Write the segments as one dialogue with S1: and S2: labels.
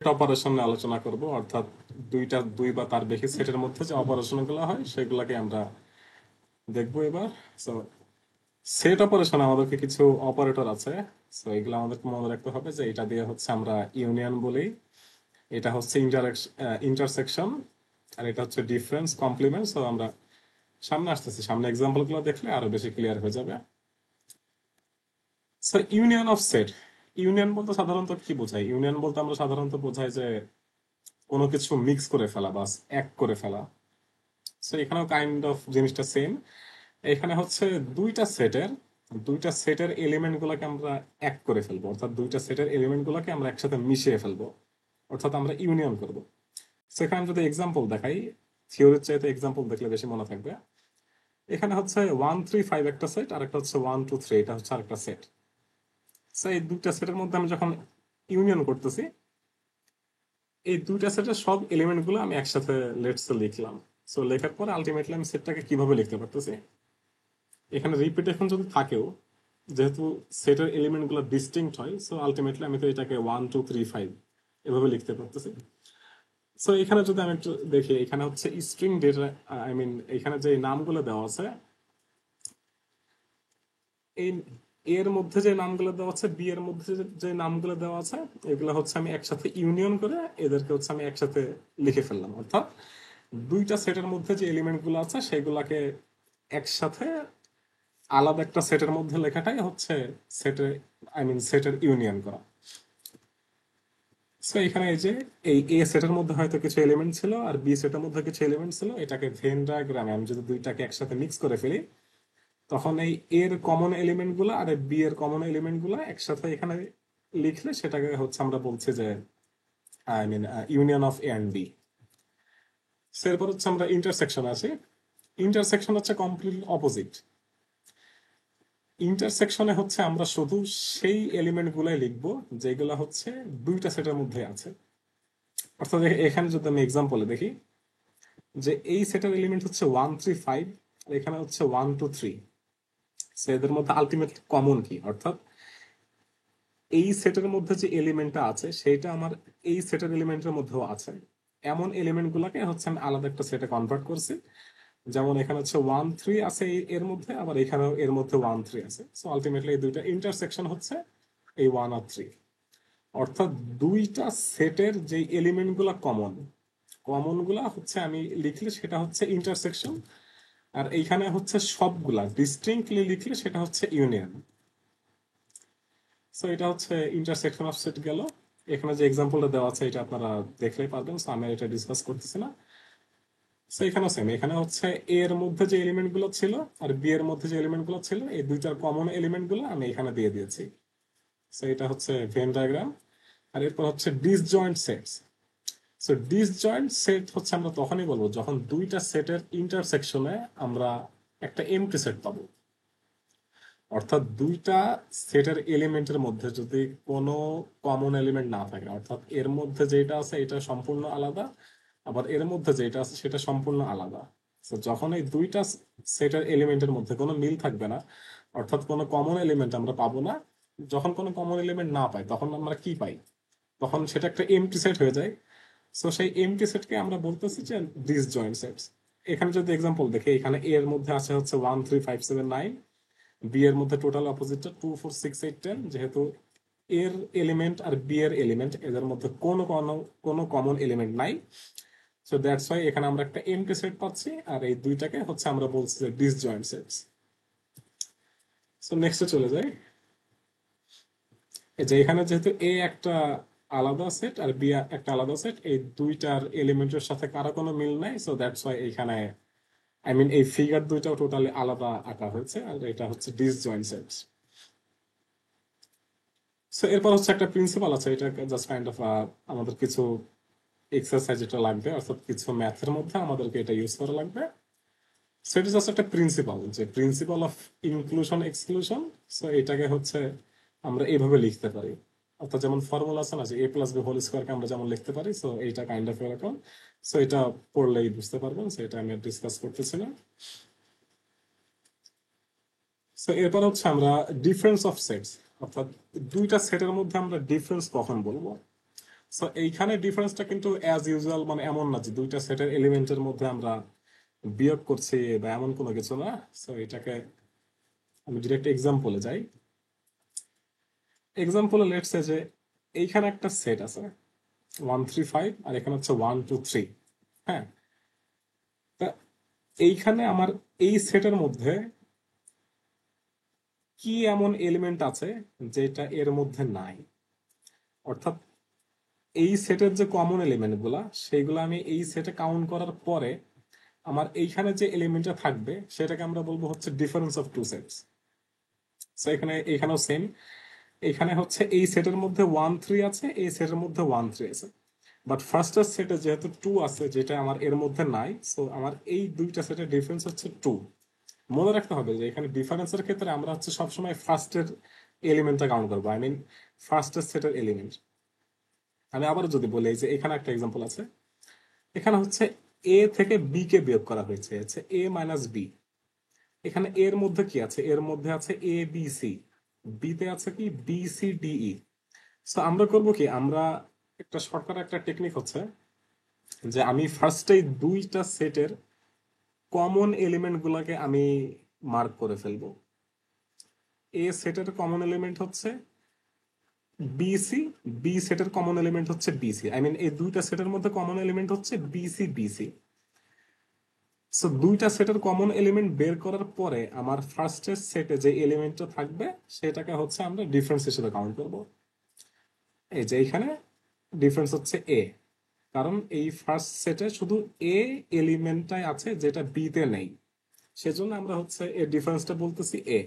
S1: Operation নিয়ে আলোচনা করব, অর্থাৎ দুই বা তার বেশি সেটের মধ্যে যে অপারেশন গুলো হয় সেগুলোকে আমরা দেখবো এবার। সো সেট অপারেশন আমাদেরকে কিছু অপারেটর আছে। সো এগুলো আমাদেরকে মনে রাখতে হবে যে এটা দিয়ে হচ্ছে আমরা ইউনিয়ন বলি, এটা হচ্ছে ইন্টারসেকশন, আর এটা হচ্ছে ডিফারেন্স, কমপ্লিমেন্ট। সো আমরা সামনে আসতেছি, সামনে এক্সাম্পল গুলো দেখলে আরো বেশি ক্লিয়ার হয়ে যাবে। So union of set, union বলতে সাধারণত কি বোঝায়? ইউনিয়ন বলতে আমরা সাধারণত বোঝাই যে কোনো কিছু মিক্স করে ফেলা বা এক করে ফেলা। সো এখানেও কাইন্ড অফ জিনিসটা সেম। এখানে হচ্ছে দুইটা সেটের দুইটা সেটের এলিমেন্ট গুলাকে আমরা এক করে ফেলবো, অর্থাৎ দুইটা সেটের এলিমেন্ট গুলাকে আমরা একসাথে মিশিয়ে ফেলবো, অর্থাৎ আমরা ইউনিয়ন করব। সেখানে যদি এক্সাম্পল দেখাই, থিওরির চাইতে এক্সাম্পল দেখলে বেশি মনে থাকবে। এখানে হচ্ছে 1 3 5 একটা সেট, আর একটা হচ্ছে 1 2 3, এটা হচ্ছে আরেকটা সেট। এই দুইটা সেটের মধ্যে আমি যখন ইউনিয়ন করতেছি, এই দুইটা সেটের সব এলিমেন্ট গুলো আমি একসাথে লেটস লিখলাম। সো লেখার পরে আলটিমেটলি আমি সেটটাকে কিভাবে লিখতে পারতেছি, এখানে রিপিটেশন যদি থাকেও, যেহেতু সেটের এলিমেন্ট গুলো ডিস্টিংক্ট হয়, সো আলটিমেটলি আমি তো এটাকে 1 2 3 5 এভাবে লিখতে পারতেছি। সো এখানে যদি আমি একটু দেখি, এখানে হচ্ছে স্ট্রিং ডেটা, আই মিন এখানে যে নামগুলো দেওয়া আছে, এই এর মধ্যে যে নামগুলো দেওয়া আছে, বি এর মধ্যে যে নামগুলো দেওয়া আছে, এগুলো হচ্ছে আমি একসাথে ইউনিয়ন করে এদেরকে হচ্ছে আমি একসাথে লিখে ফেললাম। অর্থাৎ দুইটা সেটের মধ্যে যে এলিমেন্ট গুলো আছে সেগুলাকে একসাথে আলাদা একটা সেটের মধ্যে লেখাটাই হচ্ছে সেটের, আই মিন সেটের ইউনিয়ন করা। সো এখানে এই যে এই এ সেটের মধ্যে হয়তো কিছু এলিমেন্ট ছিল আর বি সেটের মধ্যে কিছু এলিমেন্ট ছিল, এটাকে ভেন ডায়াগ্রামে আমি যদি দুইটাকে একসাথে মিক্স করে ফেলি, তখন এই এর কমন এলিমেন্ট গুলা আর বি এর কমন এলিমেন্ট গুলা একসাথে এখানে লিখলে সেটাকে হচ্ছে আমরা বলছি যে I mean union of A and B. এরপর হচ্ছে আমরা ইন্টারসেকশন আছি। ইন্টারসেকশন হচ্ছে কমপ্লিট অপোজিট। ইন্টারসেকশনে হচ্ছে আমরা শুধু সেই এলিমেন্ট গুলাই লিখবো যেগুলা হচ্ছে দুইটা সেটের মধ্যে আছে। অর্থাৎ এখানে যদি আমি এক্সাম্পলে দেখি যে এই সেটের এলিমেন্ট হচ্ছে 1 3 5, আর এখানে হচ্ছে 1 2 3। এদের মধ্যে আলটিমেটলি কমন কি, অর্থাৎ এই সেটের মধ্যে যে এলিমেন্টটা আছে সেটা আমার এই সেটের এলিমেন্টের মধ্যেও আছে। এমন এলিমেন্ট গুলাকে হচ্ছে আমি আলাদা একটা সেটে কনভার্ট করছি। যেমন এখানে হচ্ছে 1 3 আছে এর মধ্যে, আবার এখানেও এর মধ্যে 1 3 আছে। সো আলটিমেটলি এই দুইটা ইন্টারসেকশন হচ্ছে এই 1 আর 3। অর্থাৎ দুইটা সেটের যে এলিমেন্ট গুলা কমন, কমন গুলা হচ্ছে আমি লিখলে সেটা হচ্ছে ইন্টারসেকশন, আর এইখানে হচ্ছে সবগুলা ডিস্টিংক্টলি লিখলে সেটা হচ্ছে ইউনিয়ন। সো এটা হচ্ছে ইন্টারসেকশন অফ সেট গেল। এখানে যে এক্সাম্পলটা দেওয়া আছে এটা আপনারা দেখলেই পারবেন, সো আমি এটা ডিসকাস করতেছি না। সো এখানেও সেম, এখানে হচ্ছে এর মধ্যে যে এলিমেন্ট গুলো ছিল আর বি এর মধ্যে যে এলিমেন্ট গুলো ছিল, এই দুইটার কমন এলিমেন্ট গুলো আমি এখানে দিয়ে দিয়েছি। সো এটা হচ্ছে ভেন ডায়াগ্রাম। আর এরপর হচ্ছে disjoint sets. So disjoint set হচ্ছে আমরা তখনই বলবো যখন দুইটা সেটের ইন্টারসেকশনে আমরা একটা এমটি সেট পাবো। অর্থাৎ দুইটা সেটের এলিমেন্টের মধ্যে যদি কোনো কমন এলিমেন্ট না থাকে, অর্থাৎ এর মধ্যে যেটা আছে এটা সম্পূর্ণ আলাদা, আবার এর মধ্যে যেটা আছে সেটা সম্পূর্ণ আলাদা। তো যখন এই দুইটা সেটের এলিমেন্টের মধ্যে কোনো মিল থাকবে না, অর্থাৎ কোনো কমন এলিমেন্ট আমরা পাবো না, যখন কোনো কমন এলিমেন্ট না পাই তখন আমরা কি পাই? তখন সেটা একটা এমটি সেট হয়ে যায়। সো সেই এমটি সেটকে আমরা বলতেছি যে ডিসজয়েন্ট সেটস। এখানে যদি এক্সাম্পল দেখে, এখানে এর মধ্যে আছে হচ্ছে 1 3 5 7 9, বি এর মধ্যে টোটাল অপোজিটটা 2 4 6 8 10। যেহেতু এর এলিমেন্ট আর বি এর এলিমেন্ট এদের মধ্যে কোনো কমন এলিমেন্ট নাই, সো দ্যাটস ওয়াই এখানে আমরা একটা এমটি সেট পাচ্ছি, আর এই দুইটাকে হচ্ছে আমরা বলছি যে ডিসজয়েন্ট সেটস। সো নেক্সটে চলে যাই। এই যে এখানে যেহেতু এ একটা আলাদা সেট আর বি একটা আলাদা সেট, এই দুইটার এলিমেন্টের সাথে কারো কোনো মিল নাই, সো দ্যাটস ওয়াই এখানে আই মিন এই ফিগার দুইটাও টোটালি আলাদা আঁকা হয়েছে, আর এটা হচ্ছে ডিসজয়েন্ট সেটস। সো এরপর হচ্ছে একটা প্রিন্সিপাল আছে, এটা জাস্ট কাইন্ড অফ আমাদের কিছু এক্সারসাইজ এটা লাগবে, অর্থাৎ কিছু ম্যাথের মধ্যে আমাদেরকে এটা ইউজ করা লাগবে। সো এটা জাস্ট একটা প্রিন্সিপাল, যে principal of inclusion exclusion. So এটাকে হচ্ছে আমরা এইভাবে লিখতে পারি, অর্থাৎ যেমন ফর্মুলা আছে না যে a+b² আমরা যেমন লিখতে পারি, সো এইটা কাইন্ড অফ এরকম। সো এটা পড়লেই বুঝতে পারবেন, সো এটা আমি ডিসকাস করতেছি না। সো এরপর হচ্ছে আমরা ডিফারেন্স অফ সেটস, অর্থাৎ দুইটা সেটের মধ্যে আমরা ডিফারেন্স কখন বলবো। সো এইখানে ডিফারেন্সটা কিন্তু অ্যাজ ইউজুয়াল মানে এমন না যে দুইটা সেটের এলিমেন্টের মধ্যে আমরা বিয়োগ করছি বা এমন কোনো কিছু না। সো এটাকে আমি ডিরেক্ট এক্সাম্পলে যাই। এক্সাম্পলে লেটস সে যে এইখানে একটা সেট আছে 1 3 5 আর এখানে হচ্ছে 1 2 3। হ্যাঁ, তা এইখানে আমার এই সেটের মধ্যে কি এমন এলিমেন্ট আছে যেটা এর মধ্যে নাই? অর্থাৎ এই সেটের যে কমন এলিমেন্ট গুলা সেইগুলো আমি এই সেটে কাউন্ট করার পরে আমার এইখানে যে এলিমেন্টটা থাকবে সেটাকে আমরা বলবো হচ্ছে ডিফারেন্স অফ টু সেটস। তো এখানেও সেম, এখানে হচ্ছে এই সেটের মধ্যে 1 3 আছে, এই সেটের মধ্যে 1 3 আছে, বাট ফার্স্টের সেটে যেহেতু 2 আছে যেটা আমার এর মধ্যে নাই, সো আমার এই দুইটা সেটের ডিফারেন্স হচ্ছে 2। মনে রাখতে হবে যে এখানে ডিফারেন্সের ক্ষেত্রে আমরা হচ্ছে সবসময় ফার্স্টের এলিমেন্টটা কাউন্ট করবো, আই মিন ফার্স্টের সেটের এলিমেন্ট। আমি আবারও যদি বলি যে এখানে একটা এক্সাম্পল আছে, এখানে হচ্ছে এ থেকে বি কে বিয়োগ করা হয়েছে, হচ্ছে এ মাইনাস বি। এখানে এর মধ্যে কি আছে? এর মধ্যে আছে এ বি সি, বিতে আছে কি B C D E. So আমরা করব কি, আমরা একটা শর্টকাট একটা টেকনিক হচ্ছে যে আমি ফার্স্টেই দুইটা সেটের কমন এলিমেন্ট গুলাকে আমি মার্ক করে ফেলবো। এ সেটের কমন এলিমেন্ট হচ্ছে বিসি, বি সেটের কমন এলিমেন্ট হচ্ছে বিসি, আই মিন এই দুইটা সেটের মধ্যে কমন এলিমেন্ট হচ্ছে বিসি বিসি। সো দুইটা সেটের কমন এলিমেন্ট বের করার পরে আমার ফার্স্টের সেটে যে এলিমেন্টটা থাকবে সেটাকে হচ্ছে আমরা ডিফারেন্স হিসেবে কাউন্ট করব। এই যে এখানে ডিফারেন্স হচ্ছে এ, কারণ এই ফার্স্ট সেটে শুধু এ এলিমেন্টটাই আছে যেটা বি তে নেই, সেজন্য আমরা হচ্ছে এর ডিফারেন্সটা বলতেছি এ।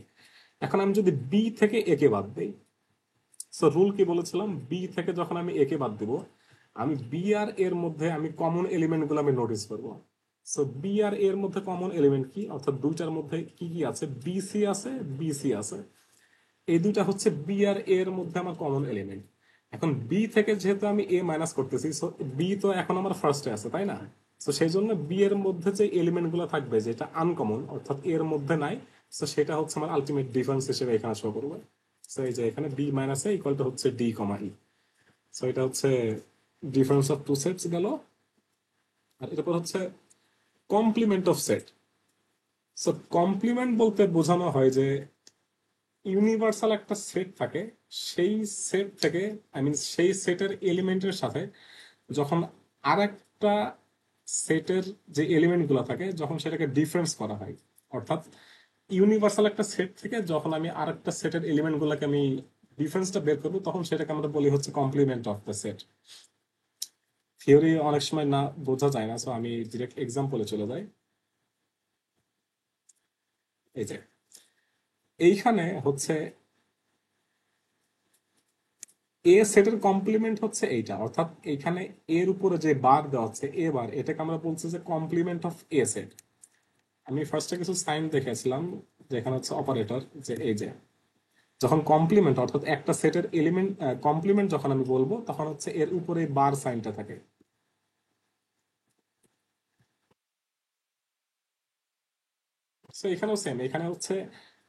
S1: এখন আমি যদি বি থেকে এ কে বাদ দিই, সো রুল কি বলেছিলাম, বি থেকে যখন আমি এ কে বাদ দিব, আমি বি আর এর মধ্যে আমি কমন এলিমেন্ট গুলো আমি নোটিস করবো। সো বি আর এর মধ্যে কমন এলিমেন্ট কি, অর্থাৎ দুইটার মধ্যে কি কি আছে, বিসি আছে, বিসি আছে। এই দুইটা হচ্ছে বি আর এর মধ্যে আমার কমন এলিমেন্ট। এখন বি থেকে যেহেতু আমি এ মাইনাস করতেছি, সো বি তো এখন আমার ফার্স্টে আছে, তাই না? তো সেই জন্য বি এর মধ্যে যে এলিমেন্ট গুলো থাকবে যেটা আনকমন অর্থাৎ এর মধ্যে নাই, তো সেটা হচ্ছে আমার আলটিমেট ডিফারেন্স হিসেবে এখানে শো করবে। সো এই যে এখানে B minus A equal to হচ্ছে ডি কমা ই। সো এটা হচ্ছে ডিফারেন্স অফ টু সেটস গেল। আর এরপর হচ্ছে complement of set. So complement বলতে বোঝানো হয় যে ইউনিভার্সাল একটা সেট থাকে, সেই সেট থেকে আই মিন সেই সেটের এলিমেন্টের সাথে যখন আর একটা সেটের যে এলিমেন্ট গুলো থাকে যখন সেটাকে ডিফারেন্স করা হয়, অর্থাৎ ইউনিভার্সাল একটা সেট থেকে যখন আমি আর একটা সেটের এলিমেন্ট গুলোকে আমি ডিফারেন্সটা বের করবো তখন সেটাকে আমরা বলি হচ্ছে complement of the set. Theory অনেক সময় না বোঝা যায় না, সো আমি ডিরেক্ট এক্সাম্পলে চলে যাই। এই যে এইখানে হচ্ছে এ সেটের কমপ্লিমেন্ট হচ্ছে এইটা, অর্থাৎ এইখানে এর উপরে যে বার দেওয়া হচ্ছে এ বার, এটাকে আমরা বলছি যে কমপ্লিমেন্ট অফ এ সেট। আমি ফার্স্টে কিছু সাইন দেখেছিলাম যেখানে হচ্ছে অপারেটর, যে এই যে যখন কমপ্লিমেন্ট অর্থাৎ একটা সেটের এলিমেন্ট কমপ্লিমেন্ট যখন আমি বলবো তখন হচ্ছে এর উপরে বার সাইনটা থাকে। তো এখানেও সেম, এখানে হচ্ছে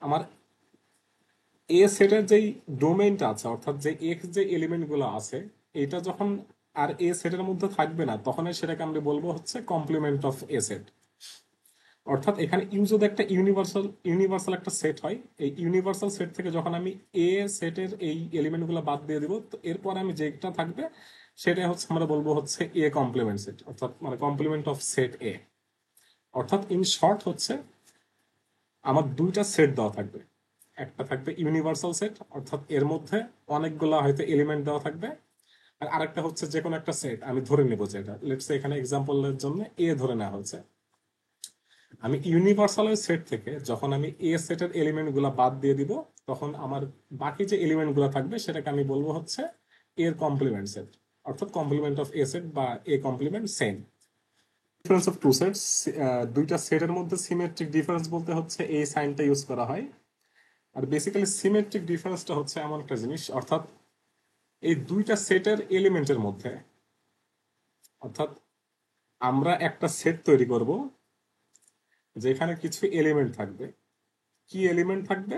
S1: আমার এ সেটের যেই ডোমেইনটা আছে অর্থাৎ যে এক্স যে এলিমেন্ট গুলো আছে এটা যখন আর এ সেটের মধ্যে থাকবে না তখন সেটাকে আমরা বলবো হচ্ছে কমপ্লিমেন্ট অফ এ সেট। অর্থাৎ এখানে ইউ যদি একটা ইউনিভার্সাল ইউনিভার্সাল একটা সেট হয়, এই ইউনিভার্সাল সেট থেকে যখন আমি এ সেটের এই এলিমেন্ট গুলো বাদ দিয়ে দিব তো এরপর আমি যেটা থাকবে সেটা হচ্ছে আমরা বলবো হচ্ছে এ কমপ্লিমেন্ট সেট, অর্থাৎ মানে কমপ্লিমেন্ট অফ সেট এ। অর্থাৎ ইন শর্ট হচ্ছে আমার দুইটা সেট দেওয়া থাকবে, একটা থাকবে ইউনিভার্সাল সেট অর্থাৎ এর মধ্যে অনেকগুলো হয়তো এলিমেন্ট দেওয়া থাকবে, আর আরেকটা হচ্ছে যে কোনো একটা সেট আমি ধরে নেব যেটা লেটস এখানে এক্সাম্পলের জন্য এ ধরে নেওয়া হয়েছে। আমি ইউনিভার্সালের সেট থেকে যখন আমি এ সেটের এলিমেন্ট গুলা বাদ দিয়ে দিব তখন আমার বাকি যে এলিমেন্ট গুলা থাকবে সেটাকে আমি বলবো হচ্ছে এর কমপ্লিমেন্ট সেট, অর্থাৎ কমপ্লিমেন্ট অফ এ সেট বা A complement same. Difference of two sets, দুইটা সেটের মধ্যে সিমেট্রিক ডিফারেন্স বলতে হচ্ছে এই সাইনটা ইউজ করা হয়। আর বেসিক্যালি সিমেট্রিক ডিফারেন্সটা হচ্ছে এমন একটা জিনিস অর্থাৎ এই দুইটা সেটের এলিমেন্টের মধ্যে, অর্থাৎ আমরা একটা সেট তৈরি করব যেখানে কিছু এলিমেন্ট থাকবে। কি এলিমেন্ট থাকবে?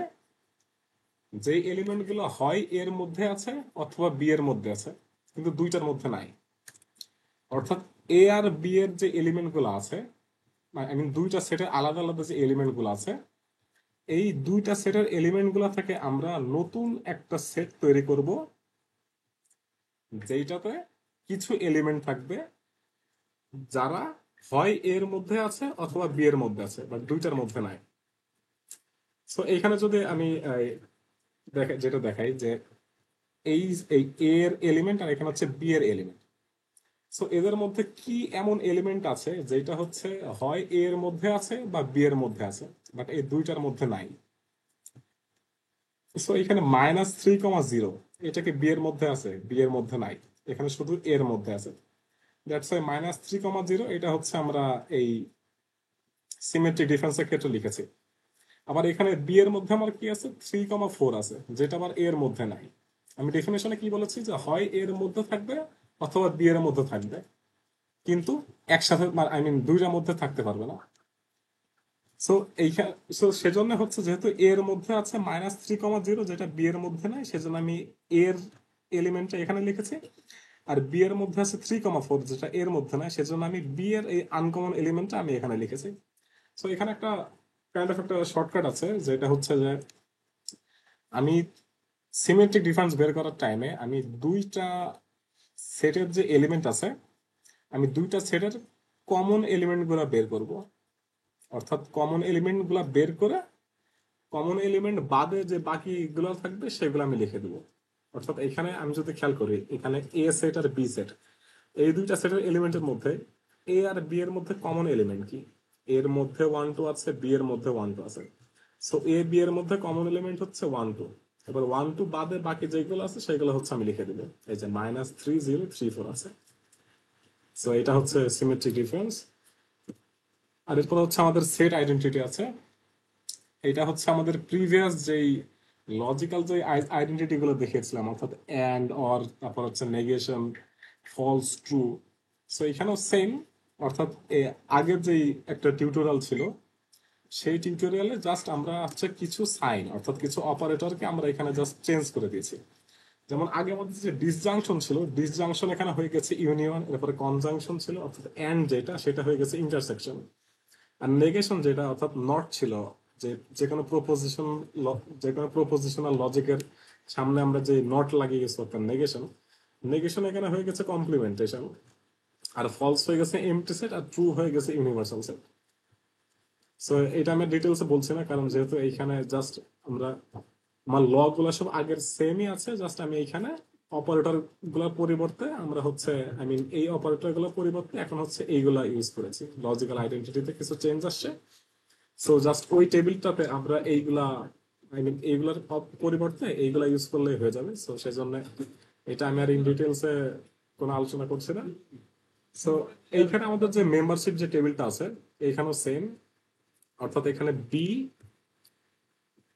S1: যে এলিমেন্ট গুলো হয় এর মধ্যে আছে অথবা বি এর মধ্যে আছে। কিন্তু দুইটার মধ্যে নাই। অর্থাৎ এ আর বি এর যে এলিমেন্ট গুলো আছে, আই মিন দুইটা সেটের আলাদা আলাদা যে এলিমেন্ট গুলো আছে, এই দুইটা সেটের এলিমেন্ট গুলা থেকে আমরা নতুন একটা সেট তৈরি করব, যেইটাতে কিছু এলিমেন্ট থাকবে যারা হয় এর মধ্যে আছে অথবা বি এর মধ্যে আছে, বাট দুইটার মধ্যে নাই। সো এইখানে যদি আমি যেটা দেখাই যে এই এই এ এর এলিমেন্ট আর এখানে হচ্ছে বি এর এলিমেন্ট। সো এদের মধ্যে কি এমন এলিমেন্ট আছে যেটা হচ্ছে হয় এ এর মধ্যে আছে বা বি এর মধ্যে আছে, বাট এই দুইটার মধ্যে নাই। সো এখানে -3,0 এটাকে বি এর মধ্যে আছে, বি এর মধ্যে নাই, এখানে শুধু এর মধ্যে আছে। দ্যাটস ওয়াই -3,0 এটা হচ্ছে আমরা এই সিমেট্রিক ডিফারেন্সের ক্ষেত্রে লিখেছি। আবার এখানে বি এর মধ্যে আমার কি আছে, 3,4 আছে, যেটা আবার এর মধ্যে নাই। আমি ডেফিনেশনে কি বলেছি যে হয় এর মধ্যে থাকবে অথবা বি এর মধ্যে থাকবে, কিন্তু একসাথে আই মিন দুইটার মধ্যে থাকতে পারবে না। সো এইখানে সেজন্য হচ্ছে যেহেতু এর মধ্যে আছে -3,0 যেটা বি এর মধ্যে নাই, সেজন্য আমি এর এলিমেন্টটা এখানে লিখেছি। আর বি এর মধ্যে আছে 3,4 যেটা এর মধ্যে নাই, সেজন্য আমি বি এর এই আনকমন এলিমেন্টটা আমি এখানে লিখেছি। সো এখানে একটা কাইন্ড অফ একটা শর্টকাট আছে, যেটা হচ্ছে যে আমি সিমেট্রিক ডিফারেন্স বের করার টাইমে আমি দুইটা সেটের যে এলিমেন্ট আছে, আমি দুইটা সেটের কমন এলিমেন্ট গুলা বের করব। অর্থাৎ কমন এলিমেন্ট গুলা বের করে কমন এলিমেন্ট বাদে যে বাকি গুলো থাকবে সেগুলো আমি লিখে দেবো। অর্থাৎ এখানে আমি যদি খেয়াল করি, এখানে এ সেট আর বি সেট, এই দুইটা সেটের এলিমেন্টের মধ্যে এ আর বি এর মধ্যে কমন এলিমেন্ট কি, এর মধ্যে 1 2 আছে, বি এর মধ্যে 1 2 আছে। সো এ বি এর মধ্যে কমন এলিমেন্ট হচ্ছে 1 2। এবার 1 2 বাদে বাকি যেগুলো আছে সেগুলো হচ্ছে আমি লিখে দেবো, এই যে -3,0 3 4 আছে। সো এটা হচ্ছে সিমেট্রিক ডিফারেন্স। আর এরপর হচ্ছে আমাদের সেট আইডেন্টিটি আছে। এটা হচ্ছে আমাদের প্রিভিয়াস যেই লজিক্যাল যে আইডেন্টিটি গুলো দেখিয়েছিলাম, অর্থাৎ অ্যান্ড অর, তারপর হচ্ছে নেগেশন, ফলস, ট্রু। সো এখানেও সেম। অর্থাৎ আগের যেই একটা টিউটোরিয়াল ছিল, সেই টিউটোরিয়ালে জাস্ট আমরা হচ্ছে কিছু সাইন অর্থাৎ কিছু অপারেটরকে আমরা এখানে জাস্ট চেঞ্জ করে দিয়েছি। যেমন আগে আমাদের যে ডিসজাংশন ছিল, ডিসজাংশন এখানে হয়ে গেছে ইউনিয়ন, এরপরে কনজাংশন ছিল অর্থাৎ অ্যান্ড যেটা, সেটা হয়ে গেছে ইন্টারসেকশন। আর নেগেশন যেটা অর্থাৎ নট ছিল, যে যে কোনো প্রপোজিশন, যে কোনো প্রপোজিশনাল লজিকের সামনে আমরা যে নট লাগিয়ে গেছি অর্থাৎ নেগেশন, নেগেশন এখানে হয়ে গেছে কমপ্লিমেন্টেশন। আর ফলস হয়ে গেছে এমটি সেট, আর ট্রু হয়ে গেছে ইউনিভার্সাল সেট। সো এটা আমি ডিটেলসে বলছি না, কারণ যেহেতু এইখানে জাস্ট আমরা আমার ল গুলা সব আগের সেমই আছে, জাস্ট আমি এইখানে অপারেটর গুলোর পরিবর্তে আমরা হচ্ছে আই মিন এই অপারেটর গুলোর পরিবর্তে এখন হচ্ছে এইগুলা ইউজ করেছি। লজিক্যাল আইডেন্টিটিতে কিছু চেঞ্জ আসছে। সো জাস্ট ওই টেবিলটাতে আমরা এইগুলা আই মিন এইগুলার পরিবর্তে এইগুলা ইউজ করলে হয়ে যাবে। সো সেজন্য এটা আমি আর ইন ডিটেলসে কোনো আলোচনা করছি না। সো এইখানে আমাদের যে মেম্বারশিপ যে টেবিলটা আছে, এইখানেও সেম। অর্থাৎ এখানে বি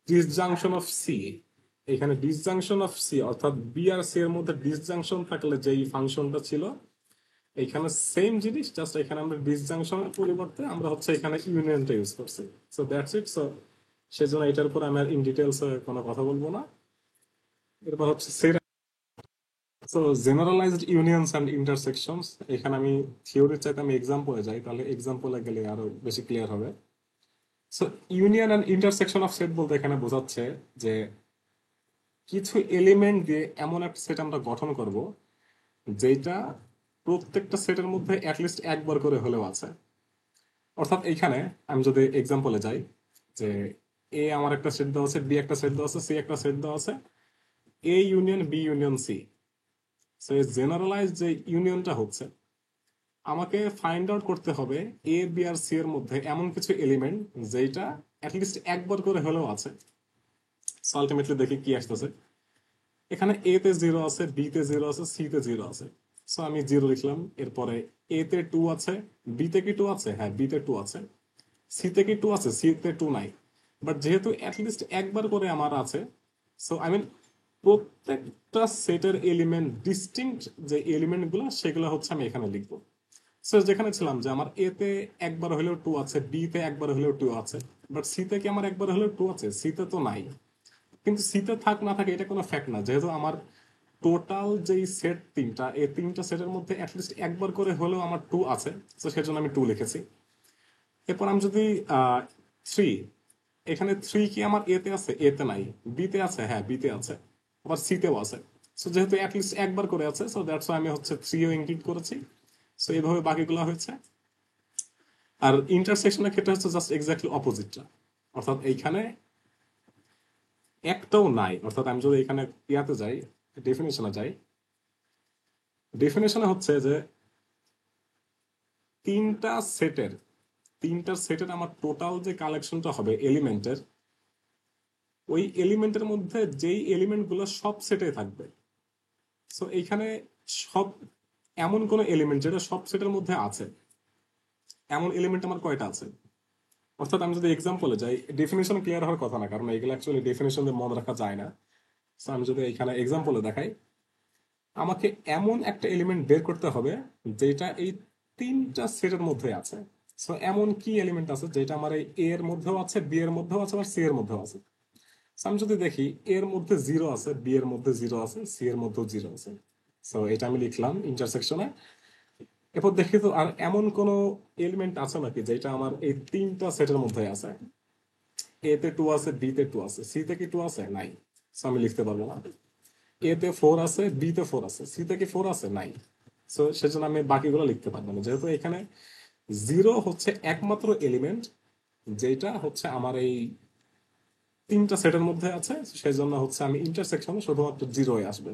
S1: ডিসজাংশন অফ সি, এখানে ডিসজাংশন অফ সি অর্থাৎ বি আর সি এর মধ্যে ডিসজাংশন থাকলে যেই ফাংশনটা ছিল, এখানে সেম জিনিস, জাস্ট এখানে আমরা ডিসজাংশনের পরিবর্তে আমরা হচ্ছে এখানে ইউনিয়নটা ইউজ করছি। So that's it. সো সেজন্য এটার উপর আমি আর ইন ডিটেলস কোনো কথা বলবো না। এরপর হচ্ছে সো জেনারেলাইজড ইউনিয়নস অ্যান্ড ইন্টারসেকশনস। এখানে আমি থিওরির চাইতে আমি এক্সাম্পলে যাই, তাহলে এক্সাম্পলে গেলে আরো বেশি ক্লিয়ার হবে। So union and intersection of set বলতে এখানে বোঝাচ্ছে যে কিছু এলিমেন্ট দিয়ে এমন একটা সেট আমরা গঠন করব যেটা প্রত্যেকটা সেটের মধ্যে অ্যাটলিস্ট একবার করে হলেও আছে। অর্থাৎ এইখানে আমি যদি এক্সাম্পলে যাই, যে এ আমার একটা সেট দেওয়া আছে, বি একটা সেট দেওয়া আছে, সি একটা সেট দেওয়া আছে, A union B union C. So এই জেনারেলাইজ যে ইউনিয়নটা হচ্ছে, আমাকে ফাইন্ড আউট করতে হবে এ বি আর সি এর মধ্যে এমন কিছু এলিমেন্ট যেটা অ্যাটলিস্ট একবার করে হলেও আছে। সো আলটিমেটলি দেখি কি আসতেছে। এখানে এ তে 0 আছে, বি তে 0 আছে, সি তে 0 আছে। সো আমি 0 লিখলাম। এরপরে এ তে 2 আছে, বি তে কি 2 আছে? হ্যাঁ, বি তে 2 আছে। সি তে কি 2 আছে? সি তে 2 নাই। বাট যেহেতু অ্যাটলিস্ট একবার করে আমার আছে, সো আই মিন প্রত্যেকটা সেটের এলিমেন্ট ডিস্টিংক্ট যে এলিমেন্ট গুলো, সেগুলো হচ্ছে আমি এখানে লিখবো। সো যেখানে ছিলাম যে আমার এ তে একবার হলেও 2 আছে, বি তে একবার হলেও 2 আছে, বাট সি তে কি আমার একবার হলেও 2 আছে? সি তে তো নাই। কিন্তু সিতে থাক না থাকে এটা কোনো ফ্যাক্ট না, যেহেতু আমার টোটাল যেই সেট তিনটা, এই তিনটা সেটের মধ্যে অ্যাটলিস্ট একবার করে হলেও আমার টু আছে, তো সেজন্য আমি টু লিখেছি। এরপর আমি যদি থ্রি, এখানে থ্রি কি আমার এতে আছে? এতে নাই। বিতে আছে? হ্যাঁ, বিতে আছে। আবার সিতেও আছে। সো যেহেতু অ্যাটলিস্ট একবার করে আছে, সো দ্যাটস আমি হচ্ছে থ্রিও ইনক্লুড করেছি। সো এইভাবে বাকিগুলো হয়েছে। আর ইন্টারসেকশনের ক্ষেত্রে হচ্ছে জাস্ট এক্স্যাক্টলি অপোজিটটা, অর্থাৎ এইখানে একটাও নাই। অর্থাৎ আমি যদি এখানে ইয়াতে যাই, ডেফিনেশনে যাই, ডেফিনেশনে হচ্ছে যে তিনটা সেটের তিনটার সেটের আমার টোটাল যে কালেকশনটা হবে এলিমেন্টের, ওই এলিমেন্টের মধ্যে যেই এলিমেন্ট গুলো সব সেটে থাকবে। সো এইখানে সব, এমন কোন এলিমেন্ট যেটা সব সেটের মধ্যে আছে, এমন এলিমেন্ট আমার কয়টা আছে? অর্থাৎ আমি যদি এক্সাম্পলে যাই, ডেফিনেশন ক্লিয়ার হওয়ার কথা না, কারণ এগুলো অ্যাকচুয়ালি ডেফিনেশন দিয়ে মনে রাখা যায় না। সো আমি যদি এখানে এক্সাম্পলে দেখাই, আমাকে এমন একটা এলিমেন্ট বের করতে হবে যেটা এই তিনটা সেটের মধ্যে আছে। সো এমন কি এলিমেন্ট আছে যেটা আমার এই এ এর মধ্যেও আছে, বি এর মধ্যেও আছে, আর সি এর মধ্যেও আছে? So আমি যদি দেখি, এর মধ্যে জিরো আছে, বি এর মধ্যে জিরো আছে, সি এর মধ্যেও জিরো আছে। সো এটা আমি লিখলাম ইন্টারসেকশনে। এরপর দেখি তো আর এমন কোন এলিমেন্ট আছে নাকি যেটা আমার এই তিনটা সেটের মধ্যে আছে। এ তে টু আছে, বি তে টু আছে, সি তে কি টু আছে? নাই। সো আমি লিখতে পারবো না। এ তে ফোর আছে, বি তে ফোর আছে, সি তে কি ফোর আছে? নাই। সো সেজন্য আমি বাকিগুলো লিখতে পারবো না, যেহেতু এখানে জিরো হচ্ছে একমাত্র এলিমেন্ট যেটা হচ্ছে আমার এই তিনটা সেটের মধ্যে আছে। সেই জন্য হচ্ছে আমি ইন্টারসেকশনে শুধুমাত্র জিরো আসবে।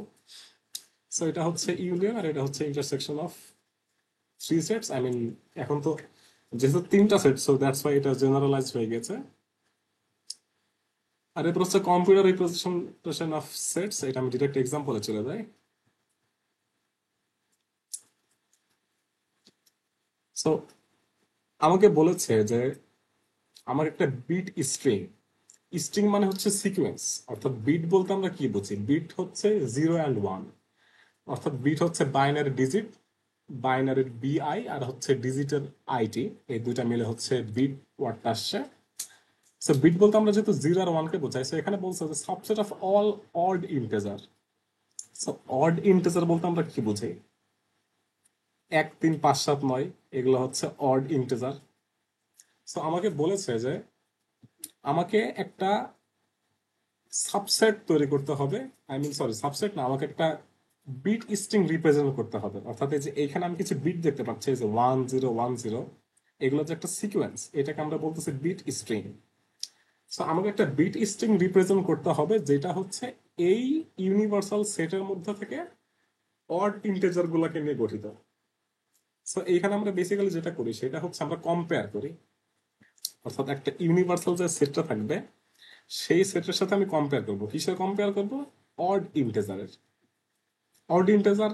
S1: সো এটা হচ্ছে ইউনিয়ন, আর এটা হচ্ছে intersection of three sets. I mean, এখন তো যেহেতু তিনটা সেট, সো দ্যাটস ওয়াই এটা জেনারেলাইজ হয়ে গেছে। আর এরপর হচ্ছে কম্পিউটার রিপ্রেজেন্টেশন অফ সেটস, এটা আমি ডিরেক্ট এক্সাম্পলে চলে যাই। সো আমাকে বলেছে যে আমার একটা বিট স্ট্রিং, স্ট্রিং মানে হচ্ছে সিকোয়েন্স। অর্থাৎ বিট বলতে আমরা কি বুঝি? বিট হচ্ছে জিরো অ্যান্ড ওয়ান। অর্থাৎ বিট হচ্ছে বাইনারি ডিজিট, বাইনারির বিআই আর হচ্ছে ডিজিটের আইটি, এই দুইটা মিলে হচ্ছে বিট ওয়ার্ডটা আসছে। সো বিট বলতে আমরা যেহেতু জিরো আর ওয়ানকে বোঝাই, সো এখানে বলছে যে subset of all odd integer. So odd integer বলতে আমরা কি বুঝি? এক, তিন, পাঁচ, সাত, নয়, এগুলো হচ্ছে অড ইন্টেজার। সো আমাকে বলেছে যে আমাকে একটা সাবসেট তৈরি করতে হবে। আই মিন সরি, সাবসেট না, আমাকে একটা বিট স্ট্রিং রিপ্রেজেন্ট করতে হবে। অর্থাৎ এই যে এখানে আমি কিছু বিট দেখতে পাচ্ছি, এই যে 1010, এগুলো যে একটা সিকোয়েন্স, এটাকে আমরা বলতেছি বিট স্ট্রিং। সো আমাকে একটা বিট স্ট্রিং রিপ্রেজেন্ট করতে হবে যেটা হচ্ছে এই ইউনিভার্সাল সেটের মধ্যে থেকে অড ইন্টিজার গুলাকে নিয়ে গঠিত। সো এইখানে আমরা বেসিক্যালি যেটা করি সেটা হচ্ছে আমরা কম্পেয়ার করি। অর্থাৎ একটা ইউনিভার্সাল যে সেটটা থাকবে, সেই সেটের সাথে আমি কম্পেয়ার করবো। কিসের কম্পেয়ার করবো? অড ইন্টিজারের। অড ইন্টিজার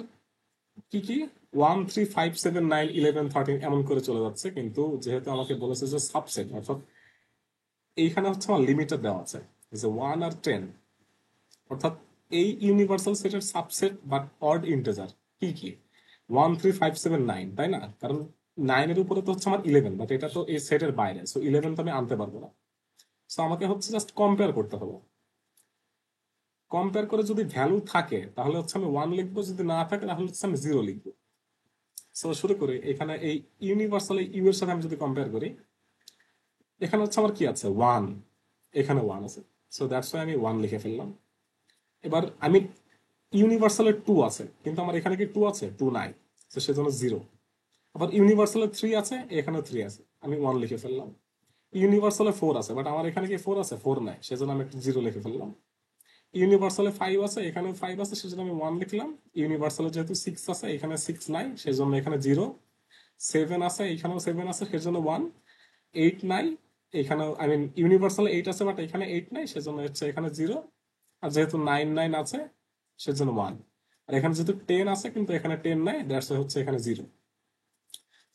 S1: কি কি? 1 3 5 7 9 11 13 এমন করে চলে যাচ্ছে, কিন্তু যেহেতু আমাকে বলেছে যে সাবসেট, অর্থাৎ এইখানে হচ্ছে আমার লিমিটটা দেওয়া আছে যে 1 আর 10। অর্থাৎ এই ইউনিভার্সাল সেটের সাবসেট বা অড ইন্টিজার কি কি? 1 3 5 7 9, তাই না? কারণ 9 এর উপরে তো হচ্ছে আমার 11, বাট এটা তো এই সেটের বাইরে, সো 11 তো আমি আনতে পারবো না। সো আমাকে হচ্ছে জাস্ট কম্পেয়ার করতে হবে। কম্পেয়ার করে যদি ভ্যালু থাকে তাহলে হচ্ছে আমি ওয়ান লিখবো, যদি না থাকে তাহলে হচ্ছে আমি জিরো লিখবো। সো শুরু করি। এখানে এই ইউনিভার্সাল ইউ এর সাথে আমি যদি কম্পেয়ার করি, এখানে হচ্ছে আমার কি আছে? ওয়ান। এখানে ওয়ান আছে, সো দ্যাটস ওয়াই আমি ওয়ান লিখে ফেললাম। এবার আমি ইউনিভার্সালের টু আছে, কিন্তু আমার এখানে কি টু আছে? টু নাই, তো সেজন্য জিরো। আবার ইউনিভার্সালের থ্রি আছে, এখানে থ্রি আছে, আমি ওয়ান লিখে ফেললাম। ইউনিভার্সালে ফোর আছে, বাট আমার এখানে কি ফোর আছে? ফোর নাই, সেজন্য আমি একটা জিরো লিখে ফেললাম। ইউনিভার্সালে ফাইভ আছে, এখানে ফাইভ আছে, সেজন্য আমি ওয়ান লিখলাম। ইউনিভার্সালে যেহেতু সিক্স আছে, এখানে সিক্স নাই, সেজন্য এখানে জিরো। সেভেন আছে, এখানেও সেভেন আছে, সেজন্য ওয়ান। এইট নাই, এখানে আই মিন ইউনিভার্সাল এইট আছে, বাট এখানে এইট নাই, সেজন্য হচ্ছে এখানে জিরো। আর যেহেতু নাইন নাইন আছে, সেজন্য ওয়ান। আর এখানে যেহেতু টেন আছে, কিন্তু এখানে টেন নাই, দ্যাটস হচ্ছে এখানে জিরো।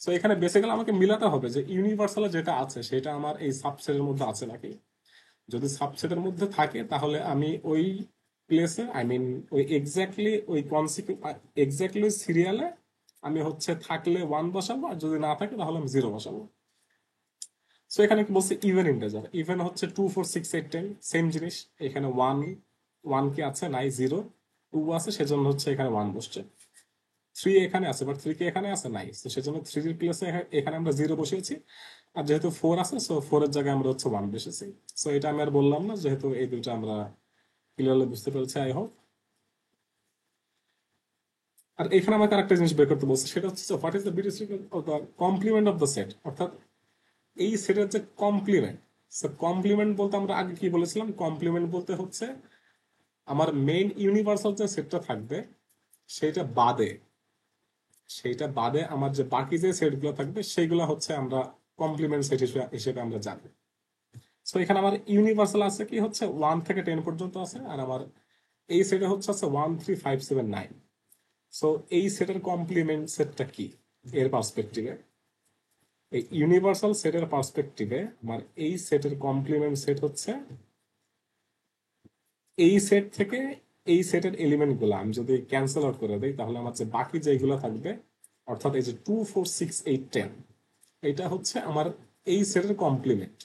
S1: সো এখানে বেসিক্যালি আমাকে মিলাতে হবে যে ইউনিভার্সালে যেটা আছে সেটা আমার এই সাবসেটের মধ্যে আছে নাকি। যদি সাবসেটের মধ্যে থাকে তাহলে আমি ওই প্লেসে, আই মিন ওই এক্স্যাক্টলি ওই এক্স্যাক্টলি সিরিয়ালে আমি হচ্ছে থাকলে ওয়ান বসাবো, আর যদি না থাকে তাহলে আমি জিরো বসাবো। সো এখানে কি বলছে? Even integer. ইভেন হচ্ছে 2 4 6 8 10, সেম জিনিস। এখানে ওয়ান, ওয়ান কি আছে? নাই, জিরো। টু আছে সেজন্য হচ্ছে এখানে ওয়ান বসছে, থ্রি এখানে আছে বাট থ্রি কে এখানে আছে নাই, তো সেজন্য থ্রির প্লেসে এখানে আমরা জিরো বসিয়েছি। আর যেহেতু ফোর আছে সো ফোর এর জায়গায় আমরা হচ্ছে ওয়ান বসেছি। সো এটা আমি আর বললাম না, যেহেতু এই দুইটা আমরা ক্লিয়ারলি বুঝতে পেরেছি আই হোপ। আর এখানে আমাকে আরেকটা জিনিস বের করতে বলছে, সেটা হচ্ছে what is the complement of the set, অর্থাৎ এই সেটের যে কমপ্লিমেন্ট। কমপ্লিমেন্ট বলতে আমরা আগে কি বলেছিলাম, কমপ্লিমেন্ট বলতে হচ্ছে আমার মেইন ইউনিভার্সাল যে সেটটা থাকবে সেইটা বাদে, আমার যে বাকি যে সেটগুলো থাকবে সেইগুলো হচ্ছে আমরা কমপ্লিমেন্ট সেট হিসেবে আমরা জানি। সো এখানে আমার ইউনিভার্সাল আছে কি হচ্ছে 1 থেকে 10 পর্যন্ত আছে, আর আমার এই সেটে হচ্ছে আছে 1 3 5 7 9। সো এই সেটের কমপ্লিমেন্ট সেটটা কি এর পার্সপেক্টিভে, এই ইউনিভার্সাল সেটের পার্সপেক্টিভে আমার এই সেটের কমপ্লিমেন্ট সেট হচ্ছে এই সেট থেকে এই সেটের এলিমেন্ট গুলো আমি যদি ক্যান্সেল আউট করে দিই তাহলে আমার যে বাকি যেগুলো থাকবে, অর্থাৎ এই যে 2 4 6 8 10, এটা হচ্ছে আমার এই সেটের কমপ্লিমেন্ট।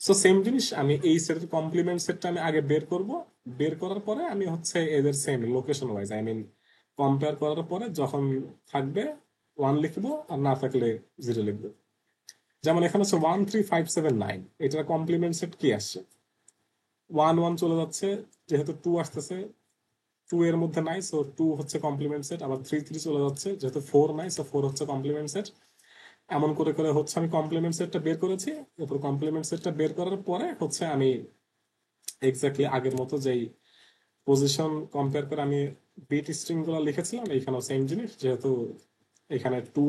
S1: সো সেম জিনিস আমি এই সেটের কমপ্লিমেন্ট সেটটা আমি আগে বের করব, বের করার পরে আমি হচ্ছে এদের same location wise I mean compare করার পরে যখন থাকবে ওয়ান লিখবো আর না থাকলে জিরো লিখবো। যেমন এখানে হচ্ছে 1 3 5 7 9, এটার কমপ্লিমেন্ট সেট কি আসছে, ওয়ান ওয়ান চলে যাচ্ছে, যেহেতু টু আসতেছে টু এর মধ্যে নাই সো টু হচ্ছে কমপ্লিমেন্ট সেট, আবার থ্রি থ্রি চলে যাচ্ছে, যেহেতু ফোর নাই সো ফোর হচ্ছে কমপ্লিমেন্ট সেট। এমন করে করে হচ্ছে আমি কমপ্লিমেন্ট সেটটা বের করেছি। এরপর কমপ্লিমেন্ট সেটটা বের করার পরে হচ্ছে আমি এক্স্যাক্টলি আগের মতো যেই পজিশন কম্পেয়ার করে আমি বিট স্ট্রিং গুলো লিখেছিলাম, এইখানেও সেম জিনিস, যেহেতু এখানে টু